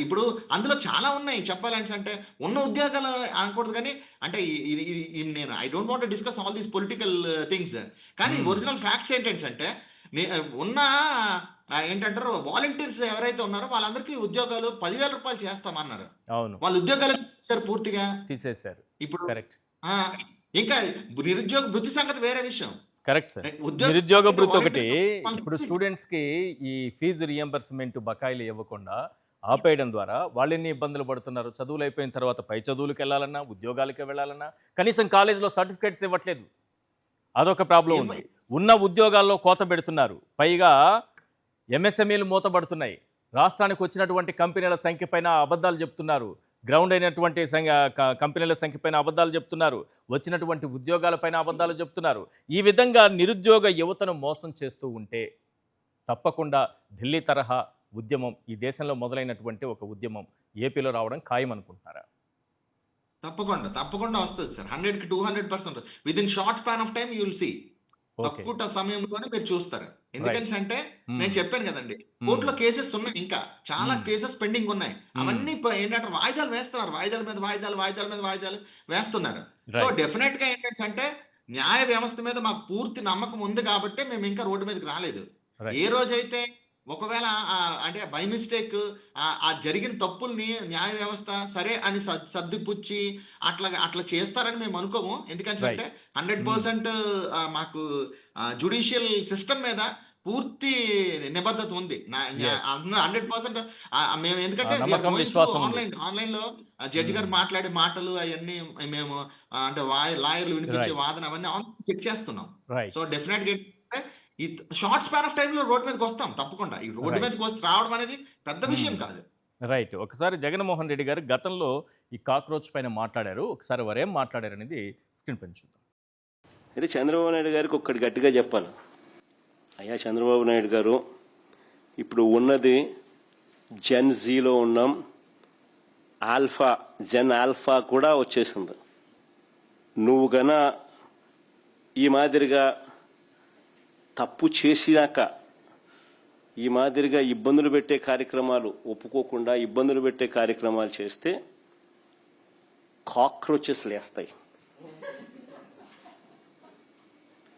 ఇప్పుడు అందులో చాలా ఉన్నాయి చెప్పాలంటే, అంటే ఉన్న ఉద్యోగాలు అనకూడదు కానీ అంటే ఇది నేను I don't want to discuss all these political things. కానీ ఒరిజినల్ ఫ్యాక్ట్స్ ఏంటంటే ఉన్న ఏంటంటారు వాలంటీర్స్ ఎవరైతే ఉన్నారో వాళ్ళందరికీ ఉద్యోగాలు 10,000 రూపాయలు చేస్తామన్నారు. అవును, వాళ్ళు ఉద్యోగాలు తీసేశారు, పూర్తిగా తీసేశారు. ఇప్పుడు ఇంకా నిరుద్యోగ వృత్తి సంగతి వేరే విషయం. Correct sir. నిరుద్యోగ భృతి ఒకటి. ఇప్పుడు స్టూడెంట్స్ కి ఈ ఫీజు రియంబర్స్మెంట్ బకాయిలు ఇవ్వకుండా ఆపేయడం ద్వారా వాళ్ళు ఎన్ని ఇబ్బందులు పడుతున్నారు. చదువులు అయిపోయిన తర్వాత పై చదువులకు వెళ్ళాలన్నా, ఉద్యోగాలకి వెళ్ళాలన్నా కనీసం కాలేజీలో సర్టిఫికేట్స్ ఇవ్వట్లేదు. అదొక ప్రాబ్లం ఉంది. ఉన్న ఉద్యోగాల్లో కోత పెడుతున్నారు, పైగా ఎంఎస్ఎంఈలు మూతపడుతున్నాయి. రాష్ట్రానికి వచ్చినటువంటి కంపెనీల సంఖ్య పైన అబద్ధాలు చెప్తున్నారు, గ్రౌండ్ అయినటువంటి కంపెనీల సంఖ్య పైన అబద్ధాలు చెప్తున్నారు, వచ్చినటువంటి ఉద్యోగాలపైన అబద్ధాలు చెప్తున్నారు. ఈ విధంగా నిరుద్యోగ యువతను మోసం చేస్తూ ఉంటే తప్పకుండా ఢిల్లీ తరహా ఉద్యమం, ఈ దేశంలో మొదలైనటువంటి ఒక ఉద్యమం ఏపీలో రావడం ఖాయం అనుకుంటున్నారా? తప్పకుండా వస్తుంది సార్. 100కి 200% within short span of time you will see. తక్కువ సమయంలోనే మీరు చూస్తారు. ఎందుకంటే నేను చెప్పాను కదండి, కోర్టులో కేసెస్ ఉన్నాయి, ఇంకా చాలా కేసెస్ పెండింగ్ ఉన్నాయి. అవన్నీ ఏంటంటే వాయిదాలు వేస్తున్నారు, వాయిదాల మీద వాయిదాలు వేస్తున్నారు. సో డెఫినెట్ గా ఏంటంటే న్యాయ వ్యవస్థ మీద మాకు పూర్తి నమ్మకం ఉంది కాబట్టి మేము ఇంకా రోడ్డు మీదకి రాలేదు. Right. ఏ రోజైతే ఒకవేళ అంటే బై మిస్టేక్ ఆ జరిగిన తప్పుల్ని న్యాయ వ్యవస్థ సరే అని సర్దిపుచ్చి అట్లా చేస్తారని మేము అనుకోము. ఎందుకంటే Right. 100% మాకు జ్యుడిషియల్ సిస్టమ్ మీద పూర్తి నిబద్ధత ఉంది. Yes. 100% మేము ఎందుకంటే నమ్మకం, విశ్వాసం ఉంది. ఆన్లైన్ లో జడ్జి గారు మాట్లాడే మాటలు అవన్నీ మేము అంటే లాయర్లు వినిపించే వాదన అవన్నీ చెక్ చేస్తున్నాం. రైట్. సో డెఫినెట్ గా ఈ షార్ట్ స్పాన్ ఆఫ్ టైంలో రోడ్డు మీదకి వస్తాం తప్పకుండా. ఈ రోడ్డు Right. మీదకి వస్తే రావడం అనేది పెద్ద విషయం కాదు. రైట్. ఒకసారి జగన్మోహన్ రెడ్డి గారు గతంలో ఈ కాక్రోచ్ పైన మాట్లాడారు. ఒకసారి వారు ఏం మాట్లాడారు అనేది స్క్రీన్ పైన చూద్దాం. అయితే చంద్రబాబు నాయుడు గారికి ఒక్కటి గట్టిగా చెప్పాలి. అయ్యా చంద్రబాబు నాయుడు గారు, ఇప్పుడు ఉన్నది జెన్ జీలో ఉన్నాం, జెన్ ఆల్ఫా కూడా వచ్చేసింది. నువ్వు గన ఈ మాదిరిగా తప్పు చేసినాక ఈ మాదిరిగా ఇబ్బందులు పెట్టే కార్యక్రమాలు ఒప్పుకోకుండా ఇబ్బందులు పెట్టే కార్యక్రమాలు చేస్తే కాక్రోచెస్ లేస్తాయి.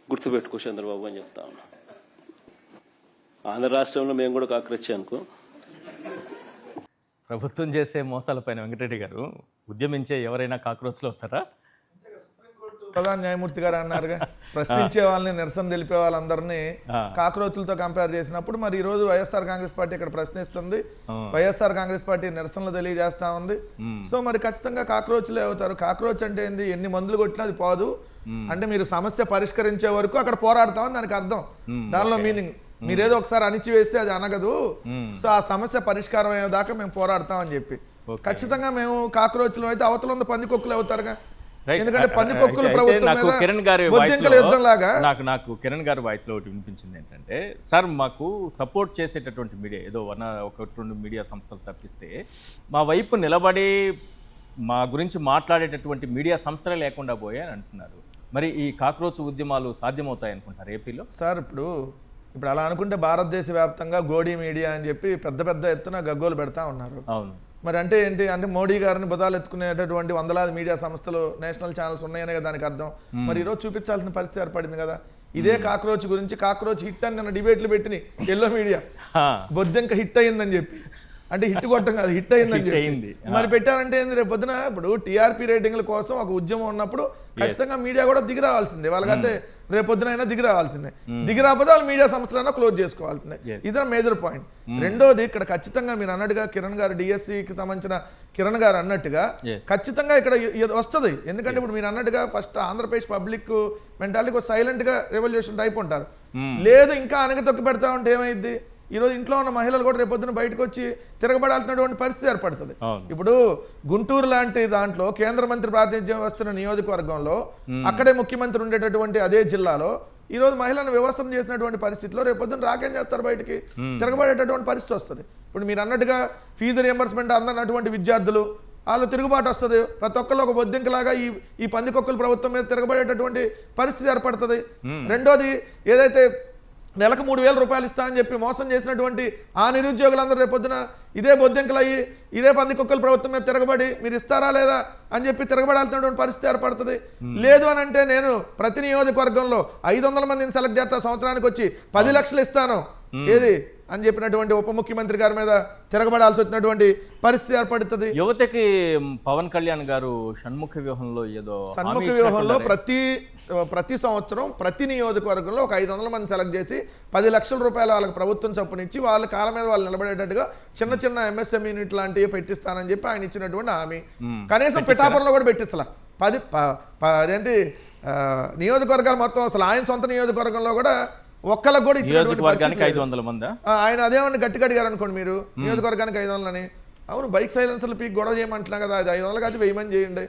గుర్తుపెట్టుకో చంద్రబాబు అని చెప్తా ఉన్నా. ఆంధ్ర రాష్ట్రంలో మేము కూడా కాక్రోచ్ అనుకో. ప్రభుత్వం చేసే మోసాలపైన వెంకటరెడ్డి గారు ఉద్యమించే ఎవరైనా కాక్రోచ్లు అవుతారా? ప్రధాన న్యాయమూర్తి గారు అన్నారుగా, ప్రశ్నించే వాళ్ళని, నిరసన తెలిపే వాళ్ళందరినీ కాక్రోచులతో కంపేర్ చేసినప్పుడు మరి ఈ రోజు వైఎస్ఆర్ కాంగ్రెస్ పార్టీ ఇక్కడ ప్రశ్నిస్తుంది, వైఎస్ఆర్ కాంగ్రెస్ పార్టీ నిరసనలు తెలియజేస్తా ఉంది. సో మరి ఖచ్చితంగా కాక్రోచ్లే అవుతారు. కాక్రోచ్ అంటే ఏంది? ఎన్ని మందులు కొట్టినా అది పోదు అంటే మీరు సమస్య పరిష్కరించే వరకు అక్కడ పోరాడతామని దానికి అర్థం. దానిలో మీనింగ్ మీరేదో ఒకసారి అణిచివేస్తే అది అనగదు. సో ఆ సమస్య పరిష్కారం అయ్యేదాకా మేము పోరాడతామని చెప్పి ఖచ్చితంగా మేము కాక్రోచ్లు అయితే అవతల ఉంది పందికొక్కులు అవుతారుగా. ఎందుకంటే పందికొక్కులు ప్రభుత్వం మీద కిరణ్ గారి బొద్దింకల యుద్ధం లాగా. నాకు కిరణ్ గారి వాయిస్ లో ఒకటి వినిపించింది ఏంటంటే, సార్ మాకు సపోర్ట్ చేసేటటువంటి మీడియా ఏదో ఒకటి రెండు మీడియా సంస్థలు తప్పిస్తే మా వైపు నిలబడి మా గురించి మాట్లాడేటటువంటి మీడియా సంస్థలే లేకుండా పోయాయని అంటున్నారు. మరి ఈ కాక్రోచ్ ఉద్యమాలు సాధ్యమవుతాయి అనుకుంటారు ఏపీలో? సార్ ఇప్పుడు అలా అనుకుంటే భారతదేశ వ్యాప్తంగా గోడీ మీడియా అని చెప్పి పెద్ద పెద్ద ఎత్తున గగ్గోలు పెడతా ఉన్నారు. అవును. మరి అంటే ఏంటి అంటే మోడీ గారిని బుధాలు ఎత్తుకునేటటువంటి వందలాది మీడియా సంస్థలు, నేషనల్ ఛానల్స్ ఉన్నాయనే కదా దానికి అర్థం. మరి ఈరోజు చూపించాల్సిన పరిస్థితి ఏర్పడింది కదా. ఇదే కాక్రోచ్ గురించి కాక్రోచ్ హిట్ అని నిన్న డిబేట్లు పెట్టినాయి ఎల్లో మీడియా. బొద్దింక హిట్ అయిందని చెప్పి, అంటే హిట్ కొట్టం కాదు, హిట్ అయిందని చెప్పి మరి పెట్టారంటే ఏంది? రేపు పొద్దున ఇప్పుడు టీఆర్పీ రేటింగ్ల కోసం ఒక ఉద్యమం ఉన్నప్పుడు ఖచ్చితంగా మీడియా కూడా దిగి రావాల్సిందే. వాళ్ళకైతే రేపొద్దునైనా దిగి రావాల్సిందే. దిగి రాకపోతే వాళ్ళు మీడియా సంస్థలైనా క్లోజ్ చేసుకోవాల్సిందే. ఇదే మేజర్ పాయింట్. రెండోది ఇక్కడ ఖచ్చితంగా మీరు అన్నట్టుగా కిరణ్ గారు, డిఎస్సికి సంబంధించిన కిరణ్ గారు అన్నట్టుగా ఖచ్చితంగా ఇక్కడ వస్తుంది. ఎందుకంటే ఇప్పుడు మీరు అన్నట్టుగా first Andhra Pradesh public mentality silent గా రెవల్యూషన్ టైప్ ఉంటారు. లేదు ఇంకా అనగతొక్కి పెడతా ఉంటే ఏమైంది? ఈరోజు ఇంట్లో ఉన్న మహిళలు కూడా రేపొద్దున బయటకు వచ్చి తిరగబడాల్సినటువంటి పరిస్థితి ఏర్పడుతుంది. ఇప్పుడు గుంటూరు లాంటి దాంట్లో కేంద్ర మంత్రి ప్రాతినిధ్యం వస్తున్న నియోజకవర్గంలో అక్కడే ముఖ్యమంత్రి ఉండేటటువంటి అదే జిల్లాలో ఈ రోజు మహిళలను వ్యవస్థను చేసినటువంటి పరిస్థితిలో రేపొద్దున రాకేం చేస్తారు? బయటికి తిరగబడేటటువంటి పరిస్థితి వస్తుంది. ఇప్పుడు మీరు అన్నట్టుగా ఫీజు రియంబర్స్మెంట్ అందనటువంటి విద్యార్థులు వాళ్ళు తిరుగుబాటు వస్తుంది. ప్రతి ఒక్కళ్ళు ఒక బొద్దింకలాగా ఈ పందికొక్కుల ప్రభుత్వం మీద తిరగబడేటటువంటి పరిస్థితి ఏర్పడుతుంది. రెండోది ఏదైతే నెలకు 3,000 రూపాయలు ఇస్తా అని చెప్పి మోసం చేసినటువంటి ఆ నిరుద్యోగులందరూ రేపొద్దున ఇదే బొద్దింకలయ్యి ఇదే పందికొక్కుల ప్రభుత్వం మీద తిరగబడి మీరు ఇస్తారా లేదా అని చెప్పి తిరగబడాల్సినటువంటి పరిస్థితి ఏర్పడుతుంది. లేదు అని అంటే నేను ప్రతి నియోజకవర్గంలో 500 మందిని సెలెక్ట్ చేస్తా, సంవత్సరానికి వచ్చి 10 లక్షలు ఇస్తాను ఏది అని చెప్పినటువంటి ఉప ముఖ్యమంత్రి గారి మీద తిరగబడాల్సి వచ్చినటువంటి పరిస్థితి ఏర్పడుతుంది. యువతకి పవన్ కళ్యాణ్ గారు షణ్ముఖ వ్యూహంలో ఏదో షణ్ముఖ వ్యూహంలో ప్రతి సంవత్సరం ప్రతి నియోజకవర్గంలో ఒక 500 మంది సెలెక్ట్ చేసి 10 లక్షల రూపాయలు వాళ్ళకి ప్రభుత్వం చొప్పునిచ్చి వాళ్ళ కాళ్ళ మీద వాళ్ళు నిలబడేటట్టుగా చిన్న చిన్న ఎంఎస్ఎంఈ యూనిట్ లాంటివి పెట్టిస్తానని చెప్పి ఆయన ఇచ్చినటువంటి హామీ. కనీసం పిఠాపురంలో కూడా పెట్టించలా. అదేంటి నియోజకవర్గాలు మొత్తం అసలు ఆయన సొంత నియోజకవర్గంలో కూడా ఒక్కళ్ళకు కూడా నియోజకవర్గానికి 500 మంది ఆయన అదేమన్నా గట్టిగా అడిగారు అనుకోండి మీరు నియోజకవర్గానికి 500 అని. అవును, బైక్ సైలెన్సర్లు పీక్ గొడవ చేయమంటున్నా కదా, అది 500 కాదు 1000 మంది చేయండి.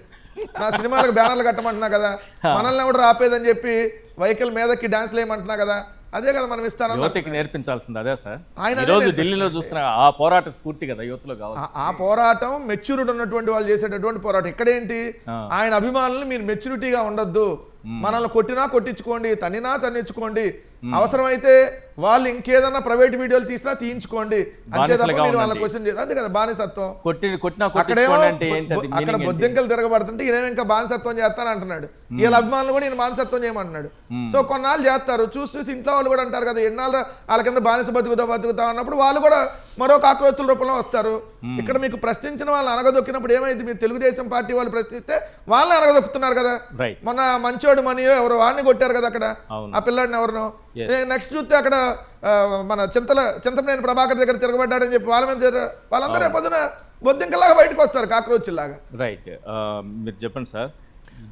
నా సినిమాలకు బ్యానర్లు కట్టమంటున్నా కదా, మనల్ని ఎవరు రాపేదని చెప్పి వెహికల్ మీదకి డాన్స్లు వేయమంటున్నా కదా, అదే కదా మనం ఇస్తాను. యువతకి నేర్పించాల్సింది అదే సార్. ఈ రోజు ఢిల్లీలో చూస్తున్న ఆ పోరాట స్ఫూర్తి కదా యువతలో కావాలి. ఆ పోరాటం మెచ్యూరిటీ ఉన్నటువంటి వాళ్ళు చేసేటటువంటి పోరాటం. ఇక్కడేంటి ఆయన అభిమానులు మీరు మెచ్యూరిటీగా ఉండొద్దు, మనల్ని కొట్టినా కొట్టించుకోండి, తన్నినా తన్నించుకోండి, అవసరమైతే వాళ్ళు ఇంకేదన్నా ప్రైవేట్ వీడియోలు తీసినా తీయించుకోండి అంతే తప్ప బానిసలుగా మీరు వాళ్ళ ఉండండి. క్వశ్చన్ చేయదు. అంతే కదా బానిసత్వం. కొట్టినా అక్కడేమో కొట్టించుకోండి అంటే ఏంటి అది అక్కడ meaning ఏంటి? బొద్దింకలు తిరగబడుతుంటే ఈయన ఇంకా బానిసత్వం చేస్తాను అంటున్నాడు. వీళ్ళ అభిమానులు కూడా ఈయన బానిసత్వం చేయమంటున్నాడు. సో కొన్నాళ్ళు చేస్తారు, చూసి ఇంట్లో వాళ్ళు కూడా అంటారు కదా ఎన్నాళ్ళు వాళ్ళ కింద బానిస బతుకుతాం అన్నప్పుడు వాళ్ళు కూడా మరో కాక్రోచుల రూపంలో వస్తారు. ఇక్కడ మీకు ప్రశ్నించిన వాళ్ళని అనగదొక్కినప్పుడు ఏమైంది? మీరు తెలుగుదేశం పార్టీ వాళ్ళు ప్రశ్నిస్తే వాళ్ళని అనగదొక్కుతున్నారు కదా. రైట్. మొన్న మంచోడు మనీయో ఎవరు వాడిని కొట్టారు కదా అక్కడ, అవును. ఆ పిల్లాడిని ఎవరినో. Yes. నెక్స్ట్ చూస్తే అక్కడ మన చింతమనేని ప్రభాకర్ దగ్గర తిరగబడ్డాడని చెప్పి వాళ్ళ మీద వాళ్ళందరూ పొద్దున బొద్దింకలాగా బయటకు వస్తారు, కాక్రోచ్లాగా. రైట్. మీరు చెప్పండి సార్,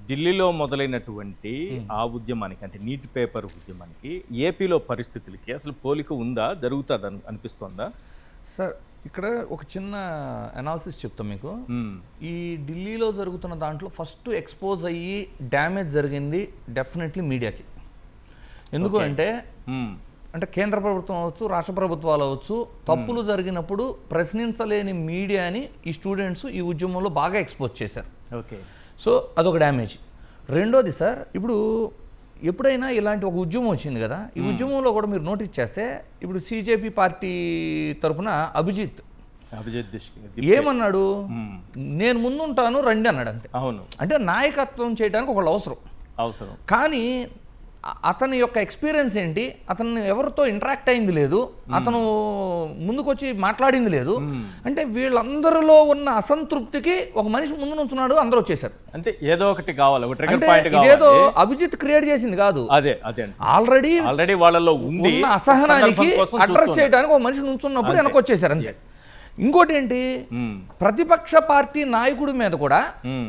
ఢిల్లీలో మొదలైనటువంటి ఆ ఉద్యమానికి అంటే నీట్ పేపర్ ఉద్యమానికి ఏపీలో పరిస్థితులకి అసలు పోలిక ఉందా, జరుగుతుంది అనిపిస్తోందా? సార్ ఇక్కడ ఒక చిన్న అనాలిసిస్ చెప్తాం మీకు. ఈ ఢిల్లీలో జరుగుతున్న దాంట్లో ఫస్ట్ ఎక్స్పోజ్ అయ్యి డ్యామేజ్ జరిగింది డెఫినెట్లీ మీడియాకి. ఎందుకు అంటే కేంద్ర ప్రభుత్వం అవ్వచ్చు, రాష్ట్ర ప్రభుత్వాలు అవ్వచ్చు, తప్పులు జరిగినప్పుడు ప్రశ్నించలేని మీడియాని ఈ స్టూడెంట్స్ ఈ ఉద్యమంలో బాగా ఎక్స్పోజ్ చేశారు. ఓకే. సో అదొక డ్యామేజ్. రెండోది సార్, ఇప్పుడు ఎప్పుడైనా ఇలాంటి ఒక ఉద్యమం వచ్చింది కదా, ఈ ఉద్యమంలో కూడా మీరు నోటీస్ చేస్తే ఇప్పుడు సిజేపీ పార్టీ తరఫున అభిజిత్ ఏమన్నాడు, నేను ముందుంటాను రండి అన్నాడు అంతే. అవును. అంటే నాయకత్వం చేయడానికి ఒకళ్ళు అవసరం. కానీ అతని యొక్క ఎక్స్పీరియన్స్ ఏంటి, అతను ఎవరితో ఇంటరాక్ట్ అయింది లేదు, అతను ముందుకొచ్చి మాట్లాడింది లేదు. అంటే వీళ్ళందరిలో ఉన్న అసంతృప్తికి ఒక మనిషి ముందు నుంచున్నాడు, అందరూ వచ్చేసారు. అంటే ఏదో ఒకటి కావాలి, ఒక ట్రిగర్ అంటే పాయింట్ ఇదేదో కావాలి. అభిజిత్ క్రియేట్ చేసింది కాదు, అదే ఆల్రెడీ వాళ్ళలో ఉంది. ఉన్న అసహనానికి అడ్రస్ చేయడానికి ఒక మనిషి నుంచున్నప్పుడు వెనక్కి వచ్చేసారు అంతే. ఇంకోటి ఏంటి, ప్రతిపక్ష పార్టీ నాయకుడి మీద కూడా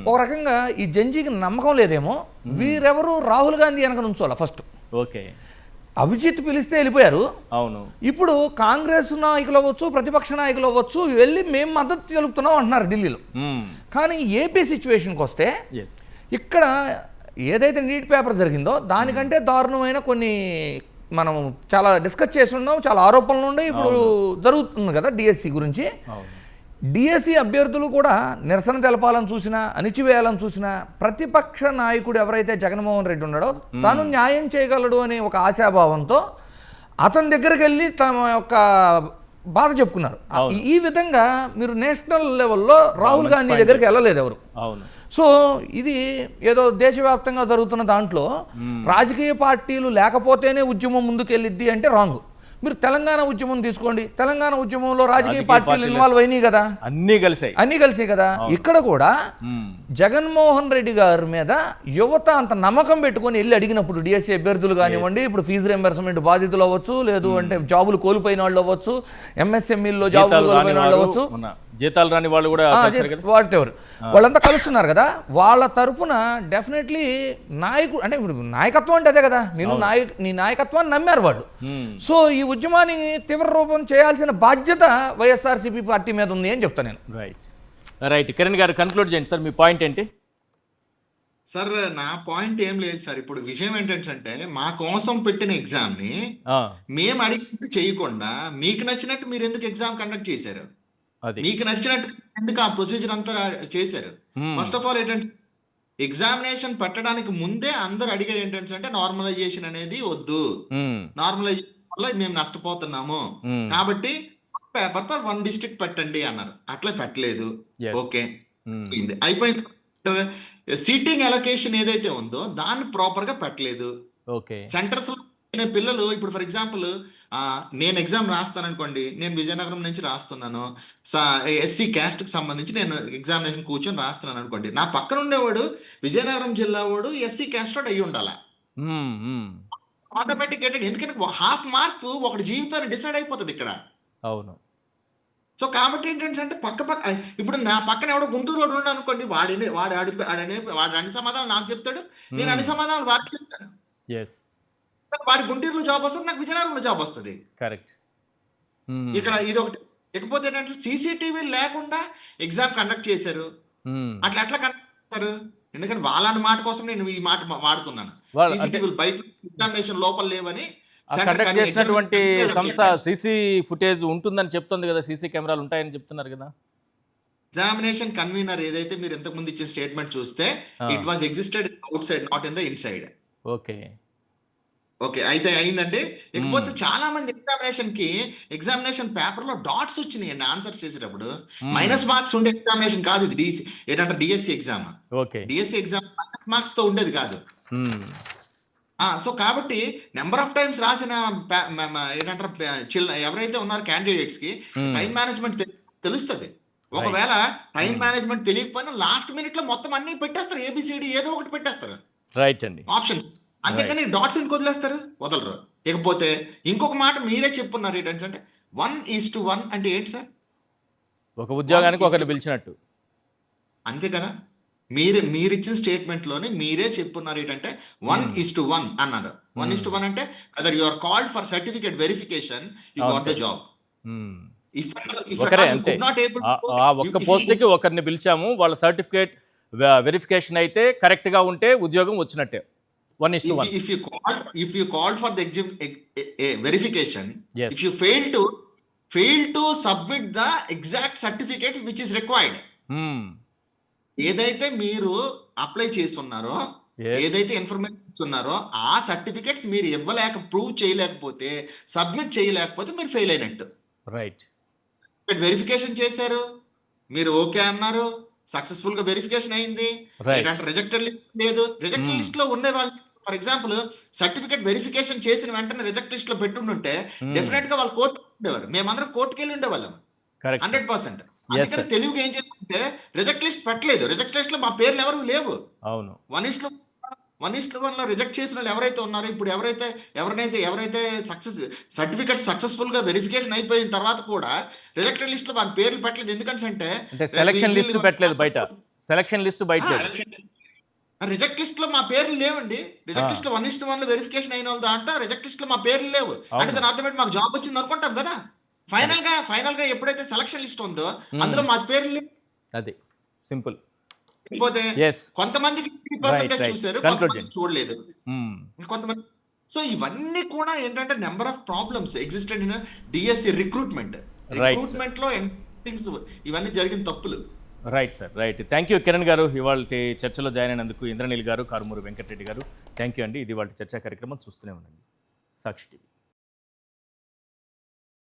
ఒక రకంగా ఈ జంజీకి నమ్మకం లేదేమో, వీరెవరు రాహుల్ గాంధీ వెనక నుంచోాల ఫస్ట్. ఓకే. అభిజిత్ పిలిస్తే వెళ్ళిపోయారు. అవును. ఇప్పుడు కాంగ్రెస్ నాయకులు అవ్వచ్చు, ప్రతిపక్ష నాయకులు అవ్వచ్చు, వెళ్ళి మేము మద్దతు తెలుపుతున్నాం అంటున్నారు ఢిల్లీలో. కానీ ఏపీ సిచ్యువేషన్కి వస్తే ఇక్కడ ఏదైతే నీట్ పేపర్ జరిగిందో దానికంటే దారుణమైన కొన్ని మనం చాలా డిస్కస్ చేసి ఉన్నాం, చాలా ఆరోపణలు ఉన్నాయి. ఇప్పుడు జరుగుతుంది కదా డిఎస్సి గురించి. డిఎస్సి అభ్యర్థులు కూడా నిరసన తెలపాలని చూసినా, అణిచివేయాలని చూసినా, ప్రతిపక్ష నాయకుడు ఎవరైతే జగన్మోహన్ రెడ్డి ఉన్నాడో తాను న్యాయం చేయగలడు అనే ఒక ఆశాభావంతో అతని దగ్గరికి వెళ్ళి తమ యొక్క బాధ చెప్పుకున్నారు. ఈ విధంగా మీరు నేషనల్ లెవెల్లో రాహుల్ గాంధీ దగ్గరికి వెళ్ళలేదు ఎవరు. అవును. సో ఇది ఏదో దేశవ్యాప్తంగా జరుగుతున్న దాంట్లో రాజకీయ పార్టీలు లేకపోతేనే ఉద్యమం ముందుకెళ్ళిద్ది అంటే రాంగ్. మీరు తెలంగాణ ఉద్యమం తీసుకోండి, తెలంగాణ ఉద్యమంలో రాజకీయ పార్టీలు ఇన్వాల్వ్ అయినాయి కదా, అన్నీ కలిసి కదా. ఇక్కడ కూడా జగన్మోహన్ రెడ్డి గారి మీద యువత అంత నమ్మకం పెట్టుకొని వెళ్ళి అడిగినప్పుడు డిఎస్సీ అభ్యర్థులు కానివ్వండి, ఇప్పుడు ఫీజు రింబర్స్మెంట్ బాధితులు అవ్వచ్చు, లేదు అంటే జాబులు కోల్పోయిన వాళ్ళు అవ్వచ్చు, ఎంఎస్ఎంఈల్లో జాబులు కోల్పోయిన వాళ్ళు అవ్వచ్చు, జీతాలు రాని వాళ్ళు కూడా వాటెవర్ వాళ్ళంతా కలుస్తున్నారు కదా. వాళ్ళ తరపున డెఫినెట్లీ నాయకుడు అంటే ఇప్పుడు నాయకత్వం అంటే అదే కదా, నీ నాయకత్వాన్ని నమ్మారు వాళ్ళు. సో ఈ ఉద్యమాన్ని తీవ్ర రూపం చేయాల్సిన బాధ్యత వైఎస్ఆర్సీపీ పార్టీ మీద ఉంది అని చెప్తాను నేను. రైట్. కిరణ్ గారు కన్క్లూడ్ చేయండి సార్, మీ పాయింట్ ఏంటి? సార్ నా పాయింట్ ఏం లేదు సార్. ఇప్పుడు విషయం ఏంటంటే మా కోసం పెట్టిన ఎగ్జామ్ ని మేము అడిగినట్టు చేయకుండా మీకు నచ్చినట్టు మీరు ఎందుకు ఎగ్జామ్ కండక్ట్ చేశారు? మీకు నచ్చినట్టు ఎందుకు ఆ ప్రొసీజర్ అంతా చేశారు? ఫస్ట్ ఆఫ్ ఆల్ ఏంటంటే ఎగ్జామినేషన్ పెట్టడానికి ముందే అందరు అడిగేది ఏంటంటే నార్మలైజేషన్ అనేది వద్దు, నార్మలైజేషన్ వల్ల మేము నష్టపోతున్నాము కాబట్టి పేపర్ పర్ 1 డిస్ట్రిక్ట్ పెట్టండి అన్నారు. అట్లా పెట్టలేదు. ఓకే అయిపోయింది. సీటింగ్ అలొకేషన్ ఏదైతే ఉందో దాన్ని ప్రాపర్ గా పెట్టలేదు. సెంటర్స్ లో పిల్లలు ఇప్పుడు ఫర్ ఎగ్జాంపుల్ నేను ఎగ్జామ్ రాస్తాను అనుకోండి, నేను విజయనగరం నుంచి రాస్తున్నాను, ఎస్సీ క్యాస్ట్ కి సంబంధించి నేను ఎగ్జామినేషన్ కూర్చొని రాస్తున్నాను అనుకోండి, నా పక్కన ఉండేవాడు విజయనగరం జిల్లా వాడు ఎస్సీ క్యాస్ట్ వాడు అయ్యి ఉండాలి ఆటోమేటిక్. ఎందుకంటే హాఫ్ మార్క్ ఒకటి జీవితాన్ని డిసైడ్ అయిపోతుంది ఇక్కడ. అవును. సో కాబట్టి ఏంటంటే పక్క ఇప్పుడు నా పక్కన ఎవడో గుంటూరు వాడు ఉన్నాడు అనుకోండి, వాడు అన్ని సమాధానాలు నాకు చెప్తాడు, నేను అన్ని సమాధానాలు వాడికి చెప్తాను. వాడి గుంటూరులో జాబ్ వస్తుంది, నాకు విజయనగరంలో జాబ్ వస్తుంది. కరెక్ట్. ఇక్కడ ఇది ఒకటి. ఇకపోతే ఏంటంటే సీసీటీవీ లేకుండా ఎగ్జామ్ కండక్ట్ చేశారు. అట్లా కండక్ట్ చేస్తారు ఎందుకంటే వాళ్ళ మాట కోసం నేను ఈ మాట వాడుతున్నాను. సీసీటీవీలు బయట ఎగ్జామినేషన్ లోపల లేవని కండక్ట్ చేసినటువంటి సంస్థ సీసీ ఫుటేజ్ ఉంటుందని చెప్తుంది కదా, సీసీ కెమెరాలు ఉంటాయని చెప్తున్నారు కదా. ఎగ్జామినేషన్ కన్వీనర్ ఏదైతే మీరు ఇంతకు ముందు ఇచ్చిన స్టేట్మెంట్ చూస్తే it was existed out side, not in the in side. Okay. Okay, అయితే అయిందండి. ఇకపోతే చాలా మంది ఎగ్జామినేషన్ పేపర్ లో డాట్స్ వచ్చినాయండి ఆన్సర్ చేసేటప్పుడు. మైనస్ మార్క్స్ ఉండే ఎగ్జామినేషన్ కాదు ఇది. ఏంటంటే DSC exam. Okay. DSC exam minus marks తో ఉండేది కాదు. సో కాబట్టి నెంబర్ ఆఫ్ టైమ్స్ రాసిన ఏంటంటారు ఎవరైతే ఉన్నారో క్యాండిడేట్స్ కి టైం మేనేజ్మెంట్ తెలుస్తుంది. ఒకవేళ టైం మేనేజ్మెంట్ తెలియకపోయినా లాస్ట్ మినిట్ లో మొత్తం అన్ని పెట్టేస్తారు, ఏబిసిడి ఏదో ఒకటి పెట్టేస్తారు రైట్ అండి. ఆప్షన్స్. అంతేకాని డాట్స్ ఎందుకు వదిలేస్తారు? వదలరు. ఇకపోతే ఇంకొక మాట మీరే చెప్పున్నారు ఏంటంటే 1:1 అంటే ఏంటి సార్? ఒక ఉద్యోగానికి ఒకరిని పిలిచినట్టు. అంతే కదా, మీరు ఇచ్చిన స్టేట్మెంట్ లోనే మీరే చెప్పున్నారు ఏంటంటే 1:1 అన్నారు. 1:1 అంటే other you are called for certificate verification, you got the job. ఒకరే అంతే. ఆ ఒక్క పోస్ట్కి ఒకరిని పిలిచాము, వాళ్ళ సర్టిఫికేట్ వెరిఫికేషన్ అయితే కరెక్ట్ గా ఉంటే ఉద్యోగం వచ్చినట్టే. 1:1. If you called for the verification, Yes. if you fail to submit the exact certificate which is required, ఏదైతే మీరు అప్లై చేస్తున్నారో, Yes. ఏదైతే ఇన్ఫర్మేషన్ ఉన్నారో ఆ సర్టిఫికేట్స్ మీరు ప్రూవ్ చేయలేకపోతే, సబ్మిట్ చేయలేకపోతే మీరు ఫెయిల్ అయినట్టు. రైట్. వెరిఫికేషన్ చేశారు, మీరు ఓకే అన్నారు, సక్సెస్ఫుల్ గా వెరిఫికేషన్ అయింది. Right. రిజెక్టెడ్ లిస్ట్ లేదు. రిజెక్టెడ్ లిస్ట్ లో ఉండే వాళ్ళు ఫర్ ఎగ్జాంపుల్ సర్టిఫికేట్ వెరిఫికేషన్ చేసిన వెంటనే రిజెక్ట్ లిస్ట్ లో పెట్టుంటే డెఫినెట్ గా వాళ్ళు కోర్టు ఉండేవారు. మేమందరం కోర్టుకి వెళ్ళి ఉండేవాళ్ళం కరెక్ట్. 100%. అందుకని తెలుగుగా ఏం చేస్తుంటే రిజెక్ట్ లిస్ట్ పెట్టలేదు. రిజెక్ట్ లిస్ట్ లో మా పేర్లు ఎవరు లేవు. అవును. 1:1 లో రిజెక్ట్ చేసిన వాళ్ళు ఎవరైతే ఉన్నారో, ఇప్పుడు ఎవరైతే సర్టిఫికేట్ సక్సెస్ఫుల్ గా వెరిఫికేషన్ అయిపోయిన తర్వాత కూడా రిజెక్టెడ్ లిస్ట్ లో వాళ్ళ పేర్లు పెట్టలేదు. ఎందుకంటే అంటే సెలక్షన్ లిస్ట్ పెట్టలేదు బయట. సెలక్షన్ లిస్ట్ బయట. రిజెక్ట్ లిస్ట్ లో మా పేర్లు లేవండి. రిజెక్ట్ లిస్ట్ లో 1:1 లో వెరిఫికేషన్ అయిన వాళ్ళు దాంట్లో రిజెక్ట్ లిస్ట్ లో మా పేర్లు లేవు. అంటే దాని అర్థం ఏంటి? మాకు జాబ్ వచ్చింది అనుకుంటాం కదా. ఫైనల్ గా ఎప్పుడైతే సెలక్షన్ లిస్ట్ ఉందో అందులో మా పేర్లు లేవు. అది సింపుల్. పోతే Yes. కొంతమందికి 50% Right. చూశారు, Conclude కొంతమంది చూడలేదు. కొంతమంది. సో ఇవన్నీ కూడా ఏంటంటే number of problems existed in DSC recruitment లో థింగ్స్ ఇవన్నీ జరిగిన తప్పులు. Right sir, right. Thank you Kiran గారు, ఇవాళ చర్చలో జాయిన్ అయినందుకు. ఇంద్రనీల్ గారు, కారుమూరి వెంకటరెడ్డి గారు, థ్యాంక్ యూ అండి. ఇది వాళ్ళ చర్చా కార్యక్రమం చూస్తూనే ఉండండి సాక్షి టీవీ.